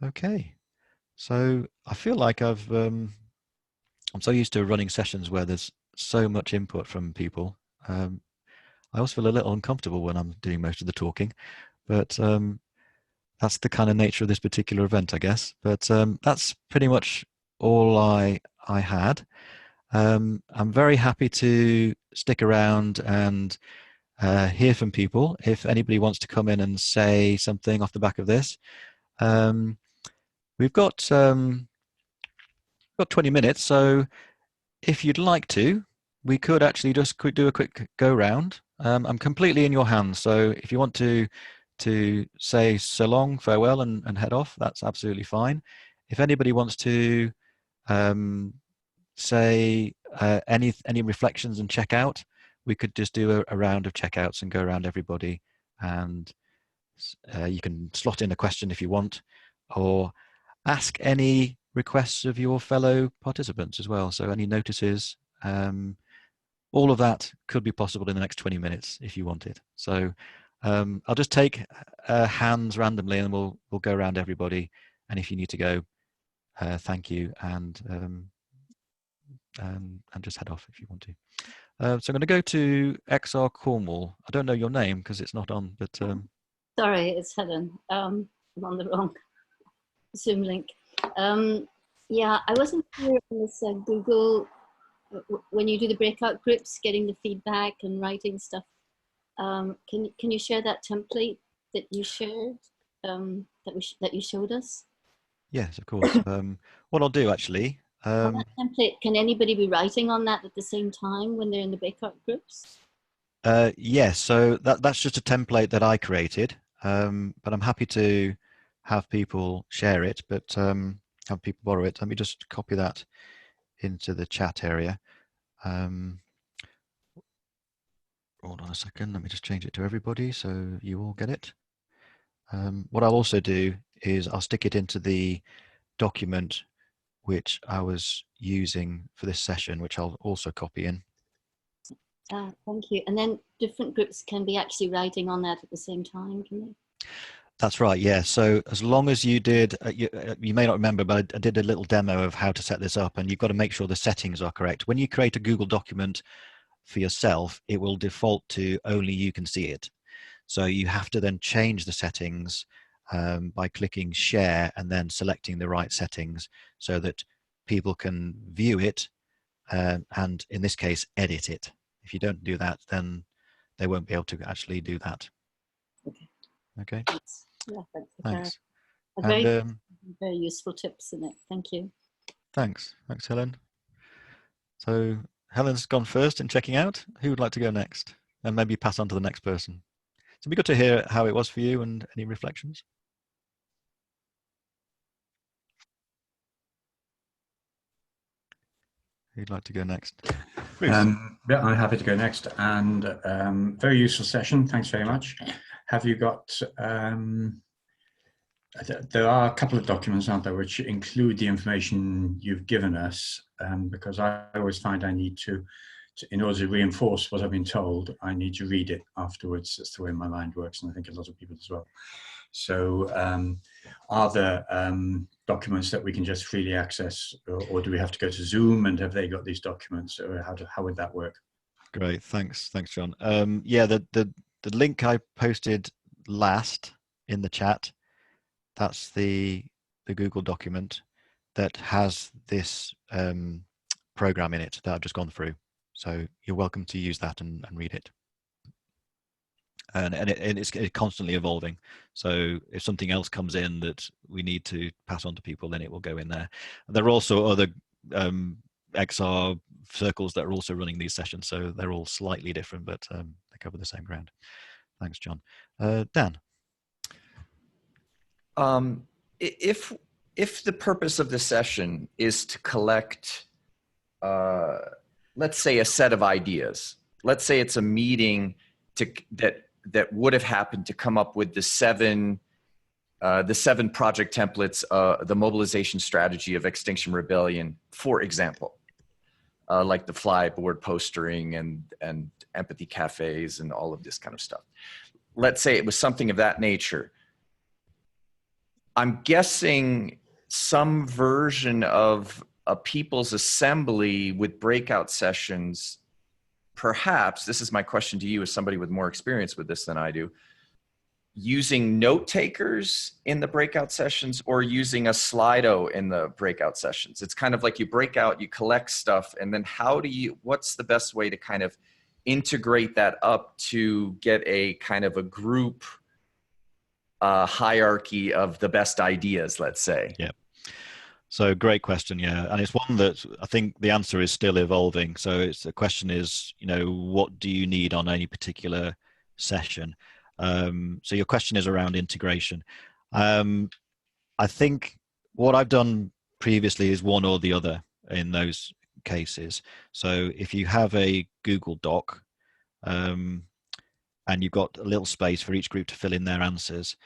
Okay, so I feel like I'm so used to running sessions where there's so much input from people. I always feel a little uncomfortable when I'm doing most of the talking, but that's the kind of nature of this particular event, I guess. But that's pretty much all I had. I'm very happy to stick around and hear from people. If anybody wants to come in and say something off the back of this, we've got 20 minutes, so if you'd like to, we could actually just do a quick go round. I'm completely in your hands, so if you want to say so long, farewell, and head off, that's absolutely fine. If anybody wants to say any reflections and check out, we could just do a round of checkouts and go around everybody, and you can slot in a question if you want, or ask any requests of your fellow participants as well. So any notices, all of that could be possible in the next 20 minutes if you want it. So I'll just take hands randomly and we'll go around everybody. And if you need to go, thank you, and just head off if you want to. So I'm going to go to XR Cornwall. I don't know your name because it's not on, but sorry, it's Helen. I'm on the wrong Zoom link. Yeah, I wasn't clear on this Google, when you do the breakout groups, getting the feedback and writing stuff. Can you share that template that you shared, that you showed us? Yes, of course. What I'll do actually. On that template, can anybody be writing on that at the same time when they're in the breakout groups? Yes, so that's just a template that I created, but I'm happy to have people share it, but have people borrow it. Let me just copy that into the chat area. Hold on a second, let me just change it to everybody so you all get it. What I'll also do is I'll stick it into the document which I was using for this session, which I'll also copy in. Thank you. And then different groups can be actually writing on that at the same time, can they? That's right, yeah. So as long as you did, you may not remember, but I did a little demo of how to set this up, and you've got to make sure the settings are correct. When you create a Google document for yourself, it will default to only you can see it. So you have to then change the settings by clicking share and then selecting the right settings so that people can view it and in this case edit it. If you don't do that, then they won't be able to actually do that. Okay. Okay. Thanks. Yeah, Thanks. Very useful tips in it. Thank you. Thanks, Helen. So Helen's gone first in checking out. Who would like to go next? And maybe pass on to the next person. So it'd be good to hear how it was for you and any reflections. Who'd like to go next? Yeah, I'm happy to go next. And very useful session. Thanks very much. Have you got, there are a couple of documents, aren't there, which include the information you've given us, because I always find I need to, in order to reinforce what I've been told, I need to read it afterwards. That's the way my mind works, and I think a lot of people as well. So are there documents that we can just freely access, or do we have to go to Zoom, and have they got these documents, or how would that work? Great, thanks John. Yeah, the link I posted last in the chat, that's the Google document that has this program in it that I've just gone through. So you're welcome to use that and read it. And it's constantly evolving. So if something else comes in that we need to pass on to people, then it will go in there. There are also other XR circles that are also running these sessions, so they're all slightly different, but they cover the same ground. Thanks, John. Dan. If the purpose of the session is to collect, let's say, a set of ideas, let's say it's a meeting that would have happened to come up with the seven project templates, the mobilization strategy of Extinction Rebellion, for example, like the fly board postering and empathy cafes and all of this kind of stuff. Let's say it was something of that nature. I'm guessing some version of a people's assembly with breakout sessions. Perhaps, this is my question to you as somebody with more experience with this than I do, using note takers in the breakout sessions or using a Slido in the breakout sessions. It's kind of like you break out, you collect stuff, and then what's the best way to kind of integrate that up to get a kind of a group hierarchy of the best ideas, let's say? Yeah. So great question, yeah, and it's one that I think the answer is still evolving. So the question is, what do you need on any particular session? So your question is around integration. I think what I've done previously is one or the other in those cases. So if you have a Google Doc and you've got a little space for each group to fill in their answers,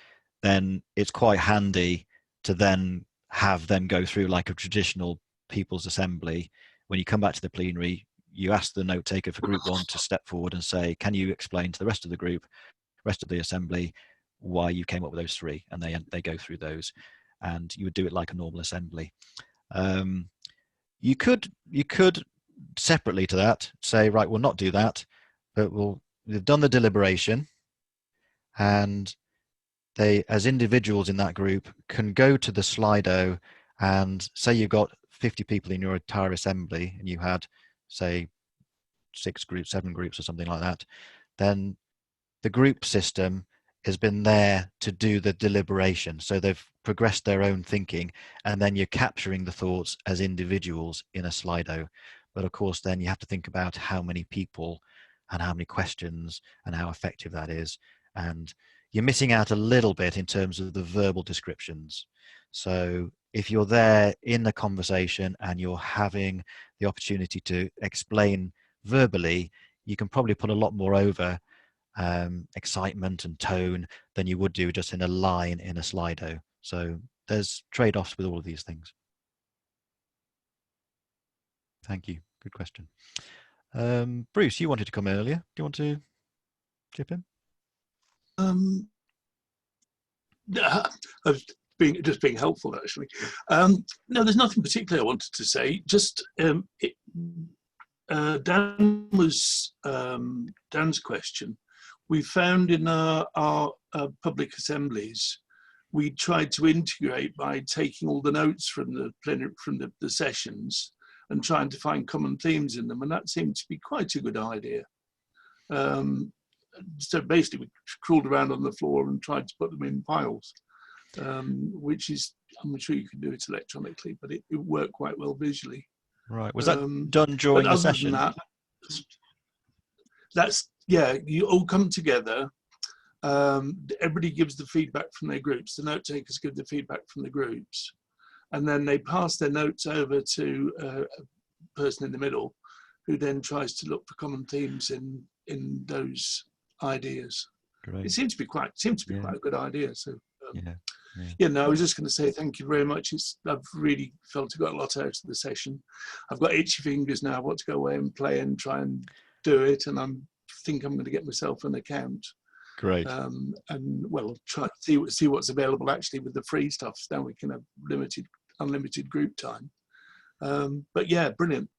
then it's quite handy to then have them go through like a traditional people's assembly. When you come back to the plenary, you ask the note taker for group one to step forward and say, can you explain to the rest of the group, rest of the assembly, why you came up with those three? And they go through those, and you would do it like a normal assembly. You could separately to that say, right, we'll not do that, but we've done the deliberation, and they, as individuals in that group, can go to the Slido, and say you've got 50 people in your entire assembly and you had, say, 6 groups, 7 groups or something like that, then the group system has been there to do the deliberation. So they've progressed their own thinking, and then you're capturing the thoughts as individuals in a Slido. But of course, then you have to think about how many people and how many questions and how effective that is. And you're missing out a little bit in terms of the verbal descriptions. So if you're there in the conversation and you're having the opportunity to explain verbally, you can probably put a lot more over excitement and tone than you would do just in a line in a Slido. So there's trade-offs with all of these things. Thank you. Good question. Bruce, you wanted to come earlier. Do you want to chip in? Just being helpful, actually. No, there's nothing particular I wanted to say. Just Dan's question. We found in our public assemblies, we tried to integrate by taking all the notes from the plenary, from the sessions, and trying to find common themes in them, and that seemed to be quite a good idea. So basically, we crawled around on the floor and tried to put them in piles, which is, I'm sure you can do it electronically, but it worked quite well visually. Right. Was that done during the session? That's, yeah, you all come together. Everybody gives the feedback from their groups. The note takers give the feedback from the groups. And then they pass their notes over to a person in the middle, who then tries to look for common themes in those ideas. Great. It seems to be quite a good idea. So yeah, no, I was just going to say thank you very much. I've really felt I got a lot out of the session. I've got itchy fingers now. I want to go away and play and try and do it, and I think I'm going to get myself an account. Great. And well, try to see what's available actually with the free stuff. Now we can have unlimited group time. But yeah, brilliant.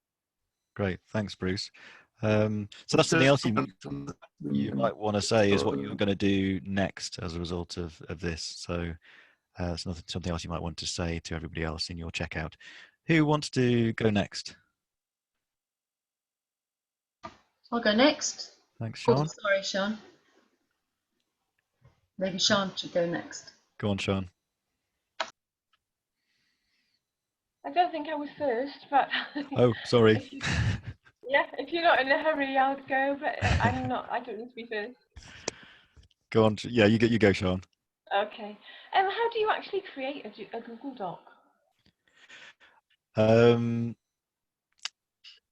Great, thanks, Bruce. So that's something else you might want to say is what you're going to do next as a result of this. So it's something else you might want to say to everybody else in your checkout. Who wants to go next? I'll go next. Thanks, Sean. Oh, sorry, Sean. Maybe Sean should go next. Go on, Sean. I don't think I was first, but oh, sorry. If you're not in a hurry, I'll go. But I'm not. I don't need to be first. Go on. Yeah, you go, Sean. Okay. How do you actually create a Google Doc?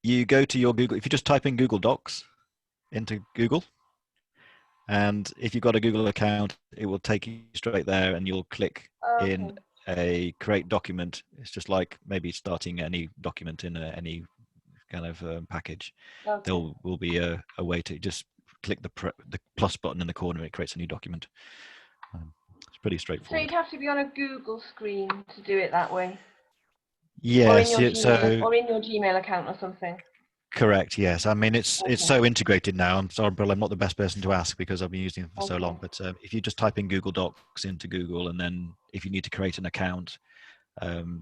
You go to your Google. If you just type in Google Docs into Google, and if you've got a Google account, it will take you straight there, and you'll click in a create document. It's just like maybe starting any document in any kind of package. There will be a way to just click the plus button in the corner. It creates a new document. It's pretty straightforward. So you'd have to be on a Google screen to do it that way. Yes, or in your Gmail account or something. Correct. Yes. I mean, it's so integrated now. I'm sorry, Bill, I'm not the best person to ask because I've been using it for so long. But if you just type in Google Docs into Google, and then if you need to create an account,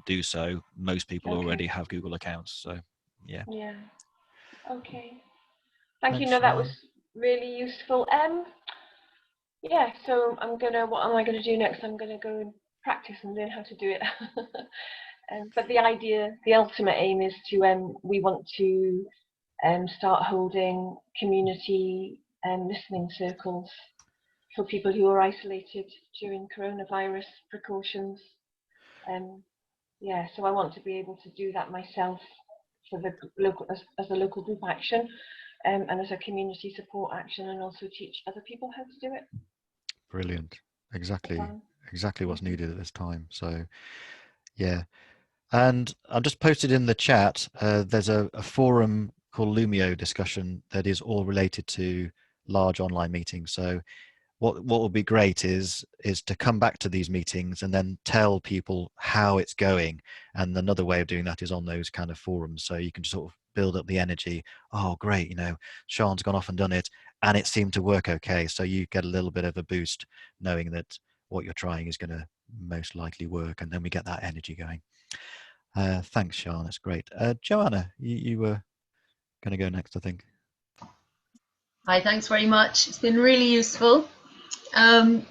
do so. Most people already have Google accounts. So, yeah. Yeah. Okay. Thank you. No, that was really useful. Yeah. So what am I gonna do next? I'm gonna go and practice and learn how to do it. But the ultimate aim is to we want to start holding community listening circles for people who are isolated during coronavirus precautions. Yeah, so I want to be able to do that myself for the local as a local group action, and as a community support action, and also teach other people how to do it. Brilliant. Exactly what's needed at this time. So, yeah. And I've just posted in the chat, there's a forum called Lumio discussion that is all related to large online meetings. So what will be great is to come back to these meetings and then tell people how it's going. And another way of doing that is on those kind of forums. So you can sort of build up the energy. Oh, great. Sean's gone off and done it and it seemed to work okay. So you get a little bit of a boost knowing that what you're trying is going to most likely work. And then we get that energy going. Thanks, Sean. That's great. Joanna, you were going to go next, I think. Hi, thanks very much. It's been really useful. I'm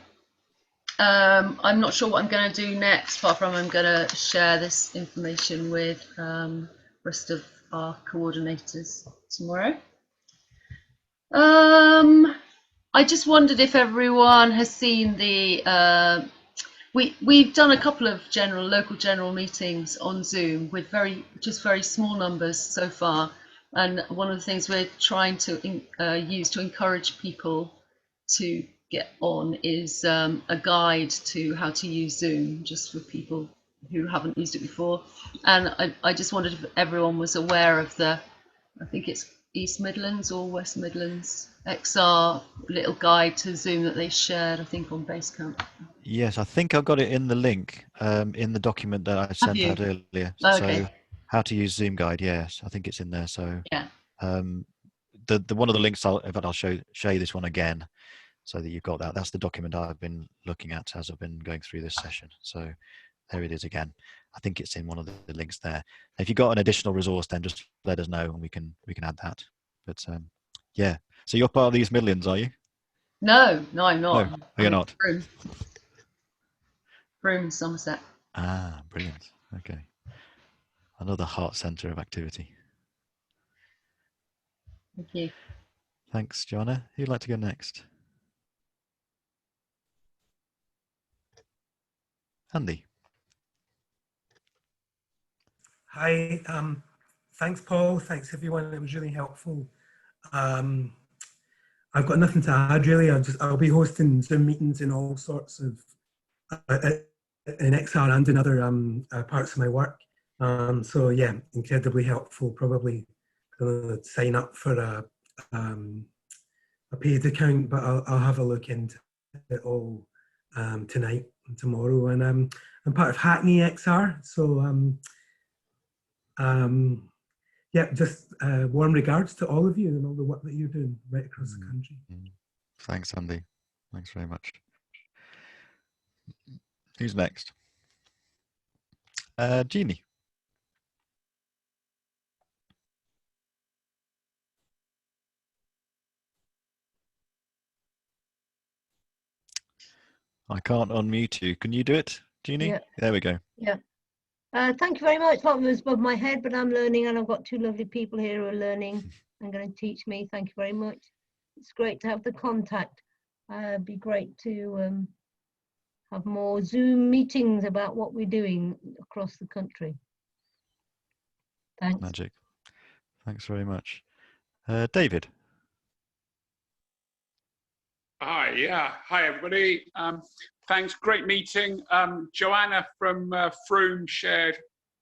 not sure what I'm going to do next, apart from I'm going to share this information with the rest of our coordinators tomorrow. I just wondered if everyone has seen the We've done a couple of local general meetings on Zoom with just very small numbers so far, and one of the things we're trying to use to encourage people to get on is a guide to how to use Zoom, just for people who haven't used it before. And I just wondered if everyone was aware of I think it's East Midlands or West Midlands XR little guide to Zoom that they shared, I think, on Basecamp. Yes, I think I've got it in the link in the document that I sent out earlier. Okay. So how to use Zoom guide, yes, I think it's in there. So yeah, the one of the links, I'll show you this one again so that you've got that. That's the document I've been looking at as I've been going through this session. So there it is again. I think it's in one of the links there. If you've got an additional resource, then just let us know and we can add that. But yeah, so you're part of the East Midlands, are you? No, I'm not. No, you're not. Broome, Somerset. Ah, brilliant. Okay. Another heart centre of activity. Thank you. Thanks, Joanna. Who'd like to go next? Andy. Hi. Thanks, Paul. Thanks, everyone. It was really helpful. I've got nothing to add, really. I'll be hosting Zoom meetings in all sorts of in XR and in other parts of my work. So yeah, incredibly helpful. Probably gonna sign up for a paid account, but I'll have a look into it all tonight and tomorrow. And I'm part of Hackney XR, so yeah, just warm regards to all of you and all the work that you're doing right across the country. Thanks, Andy. Thanks very much. Who's next? Jeannie. I can't unmute you. Can you do it, Jeannie? Yeah. There we go. Yeah. Thank you very much. That was above my head, but I'm learning, and I've got two lovely people here who are learning and going to teach me. Thank you very much. It's great to have the contact. It'd be great to have more Zoom meetings about what we're doing across the country. Thanks. Magic. Thanks very much. David. Hi, yeah. Hi, everybody. Thanks, great meeting. Joanna from Frome shared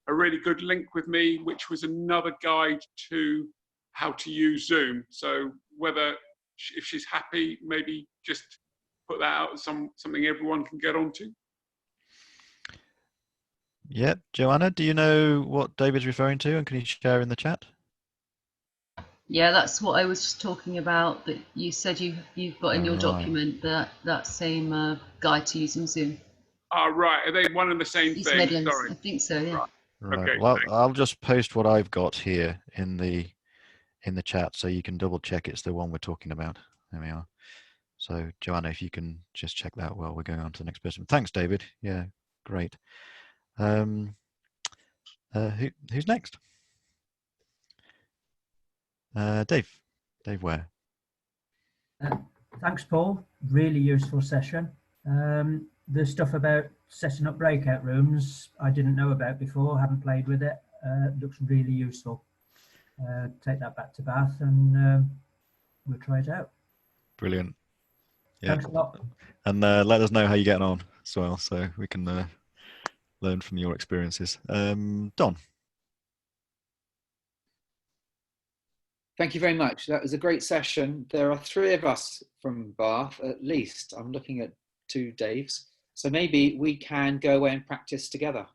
a really good link with me, which was another guide to how to use Zoom. So if she's happy, maybe just put that out as something everyone can get onto. Yep. Joanna, do you know what David's referring to, and can you share in the chat? Yeah, that's what I was just talking about, that you said you've got in your document, that same guide to using Zoom. Right. Are they one and the same East thing? Midlands, Sorry. I think so, yeah. Right. Okay, Well, thanks. I'll just post what I've got here in the chat, so you can double check it's the one we're talking about. There we are. So Joanna, if you can just check that while we're going on to the next person. Thanks, David. Yeah, great. Who's next? Dave Ware. Thanks, Paul. Really useful session. The stuff about setting up breakout rooms I didn't know about before, haven't played with it. Looks really useful. Take that back to Bath and we'll try it out. Brilliant. Yeah. Thanks a lot. And let us know how you're getting on as well, so we can learn from your experiences. Don. Thank you very much. That was a great session. There are 3 of us from Bath, at least. I'm looking at 2 Daves. So maybe we can go away and practice together.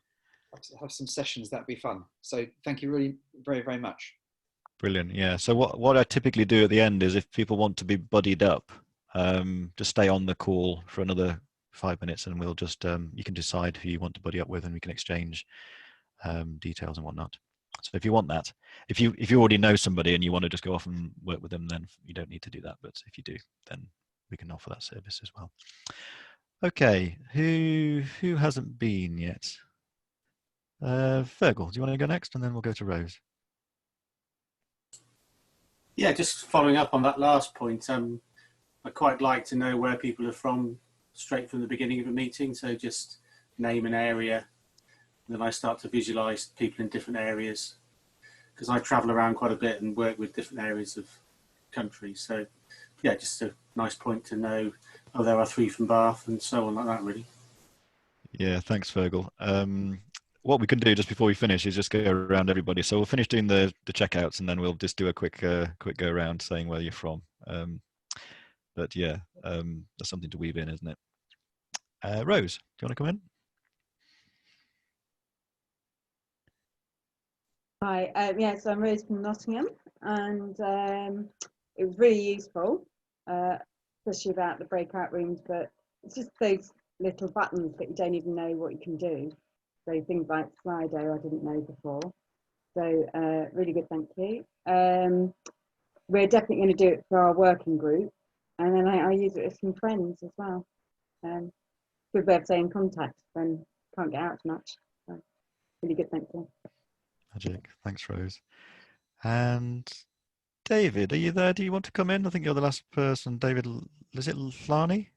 Have some sessions, that'd be fun. So thank you really very, very much. Brilliant. Yeah. So what I typically do at the end is, if people want to be buddied up, just stay on the call for another 5 minutes, and we'll just you can decide who you want to buddy up with, and we can exchange details and whatnot. So if you want that, if you already know somebody and you want to just go off and work with them, then you don't need to do that. But if you do, then we can offer that service as well. Okay, who hasn't been yet? Fergal, do you want to go next, and then we'll go to Rose? Yeah, just following up on that last point. I'd quite like to know where people are from straight from the beginning of a meeting. So just name an area, and then I start to visualize people in different areas, because I travel around quite a bit and work with different areas of country. So yeah, just a nice point to know, oh, there are 3 from Bath and so on like that, really. Yeah, thanks, Fergal. What we can do just before we finish is just go around everybody. So we'll finish doing the checkouts, and then we'll just do a quick go around saying where you're from. But yeah, that's something to weave in, isn't it? Rose, do you want to come in? Hi, yeah, so I'm Rose from Nottingham, and it was really useful, especially about the breakout rooms, but it's just those little buttons that you don't even know what you can do. So things like Slido I didn't know before. So really good, thank you. We're definitely going to do it for our working group, and then I use it with some friends as well. Good way of staying in contact when can't get out much. So really good, thank you. Magic. Thanks, Rose. And David, are you there? Do you want to come in? I think you're the last person. David, is it Lani?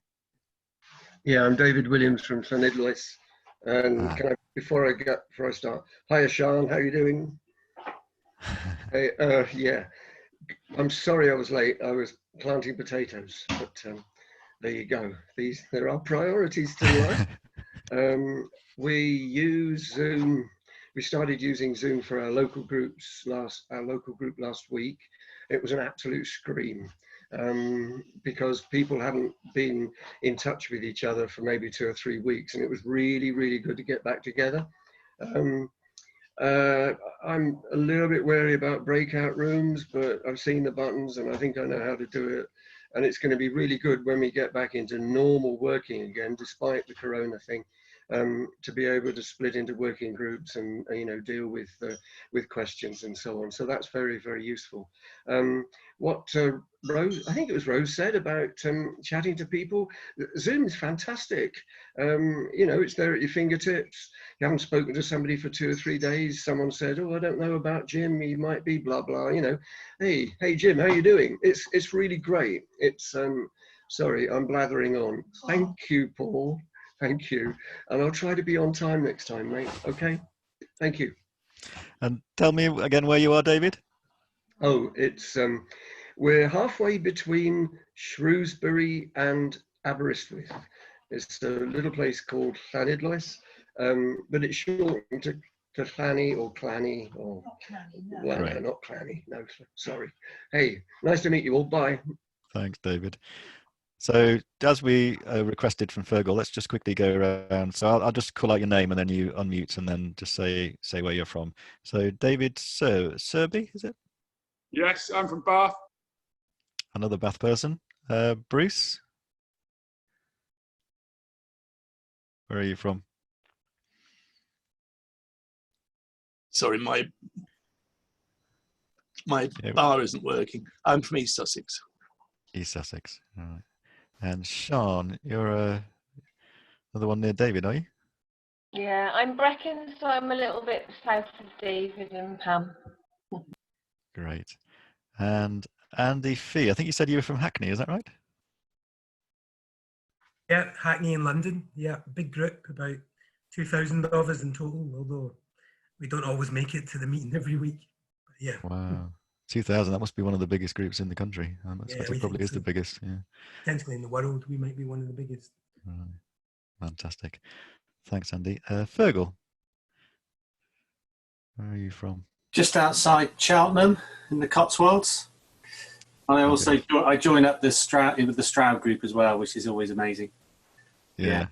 Yeah, I'm David Williams from Llanidloes. And can I, before I start, hiya Sean, how are you doing? Hey, yeah, I'm sorry I was late. I was planting potatoes, but there you go. There are priorities to life. We use Zoom. We started using Zoom for our local group last week. It was an absolute scream. Because people hadn't been in touch with each other for maybe 2 or 3 weeks, and it was really, really good to get back together. I'm a little bit wary about breakout rooms, but I've seen the buttons and I think I know how to do it. And it's going to be really good when we get back into normal working again, despite the corona thing, to be able to split into working groups and deal with questions and so on. So that's very, very useful. What Rose, I think it was Rose, said about chatting to people. Zoom is fantastic. It's there at your fingertips. You haven't spoken to somebody for 2 or 3 days. Someone said, "Oh, I don't know about Jim. He might be blah blah." Hey Jim, how you doing? It's really great. It's sorry, I'm blathering on. Thank you, Paul. Thank you. And I'll try to be on time next time, mate. Okay? Thank you. And tell me again where you are, David. Oh, it's we're halfway between Shrewsbury and Aberystwyth. It's a little place called Llanidloes, but it's shortened to Llanny or Clanny or Right. Not Clanny. No, sorry. Hey, nice to meet you all. Bye. Thanks, David. So as we requested from Fergal, let's just quickly go around. So I'll just call out your name and then you unmute and then just say where you're from. So David Serby, is it? Yes, I'm from Bath. Another Bath person. Bruce? Where are you from? Sorry, my bar isn't working. I'm from East Sussex. East Sussex. All right. And Sean, you're another one near David, are you? Yeah, I'm Brecon, so I'm a little bit south of David and Pam. Great. And Andy Fee, I think you said you were from Hackney, is that right? Yeah, Hackney in London. Yeah, big group, about 2,000 of us in total, although we don't always make it to the meeting every week. But yeah. Wow. 2,000, that must be one of the biggest groups in the country. I suppose it probably is the biggest, yeah. Potentially in the world, we might be one of the biggest. Right. Fantastic. Thanks, Andy. Fergal, where are you from? Just outside Cheltenham in the Cotswolds. I also I join up with the Stroud group as well, which is always amazing. Yeah.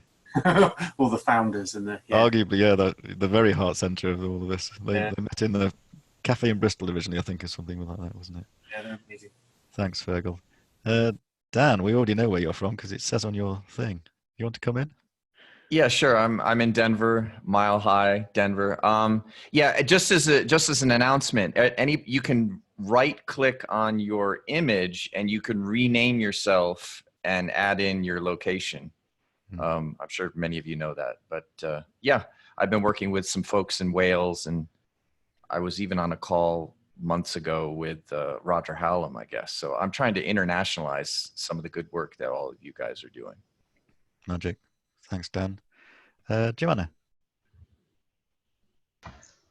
All the founders and the Arguably, yeah, the very heart centre of all of this. They met in the cafe in Bristol originally, I think, or something like that, wasn't it? Yeah, they're amazing. Thanks, Fergal. Dan, we already know where you're from because it says on your thing. You want to come in? Yeah, sure. I'm in Denver, Mile High, Denver. Yeah, just as an announcement, you can right click on your image and you can rename yourself and add in your location. I'm sure many of you know that, but yeah, I've been working with some folks in Wales, and I was even on a call months ago with Roger Hallam, I guess. So I'm trying to internationalize some of the good work that all of you guys are doing. Magic. Thanks, Dan. Joanna.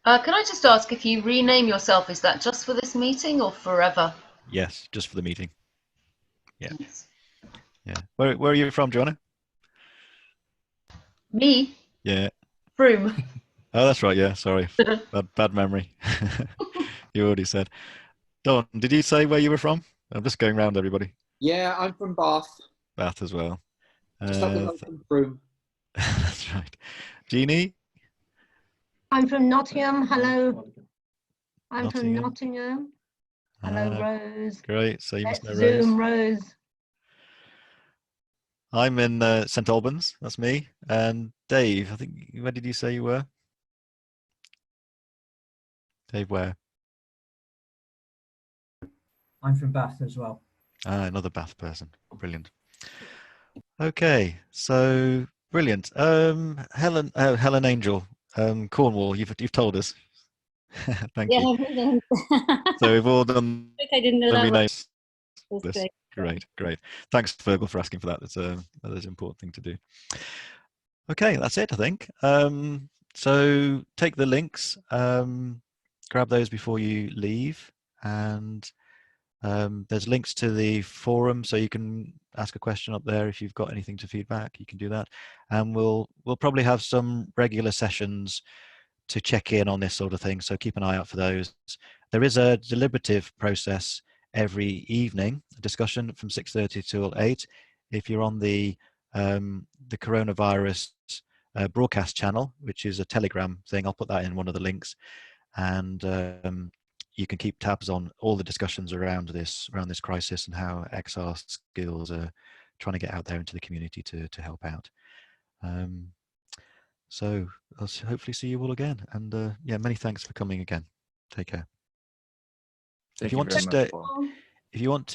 Can I just ask, if you rename yourself, is that just for this meeting or forever? Yes, just for the meeting. Yeah. Thanks. Yeah. Where are you from, Joanna? Me? Yeah. Froome. Oh, that's right. Yeah. Sorry. Bad memory. You already said. Don, did you say where you were from? I'm just going round everybody. Yeah, I'm from Bath. Bath as well. Just up the road from Broome. That's right. Jeannie? I'm from Nottingham. Hello. I'm from Nottingham. Nottingham. Hello, Rose. Great. So you must know Let's Rose. Zoom, Rose. I'm in St Albans. That's me. And Dave, I think, where did you say you were? Dave, where? I'm from Bath as well. Another Bath person. Brilliant. Okay, so brilliant. Helen Angel, Cornwall. You've told us. Thank you. So we've all done. I think I didn't know the that renames. was This. great. Great. Thanks, Fergal, for asking for that. That's an important thing to do. Okay, that's it, I think. So take the links, grab those before you leave, and there's links to the forum, so you can ask a question up there if you've got anything to feedback. You can do that, and we'll probably have some regular sessions to check in on this sort of thing. So keep an eye out for those. There is a deliberative process every evening, a discussion from 6:30 till 8. If you're on the coronavirus broadcast channel, which is a Telegram thing, I'll put that in one of the links, and you can keep tabs on all the discussions around this crisis and how XR Skills are trying to get out there into the community to help out. So I'll hopefully see you all again, and yeah, many thanks for coming again. Take care. Thank you very much, Paul. If you want to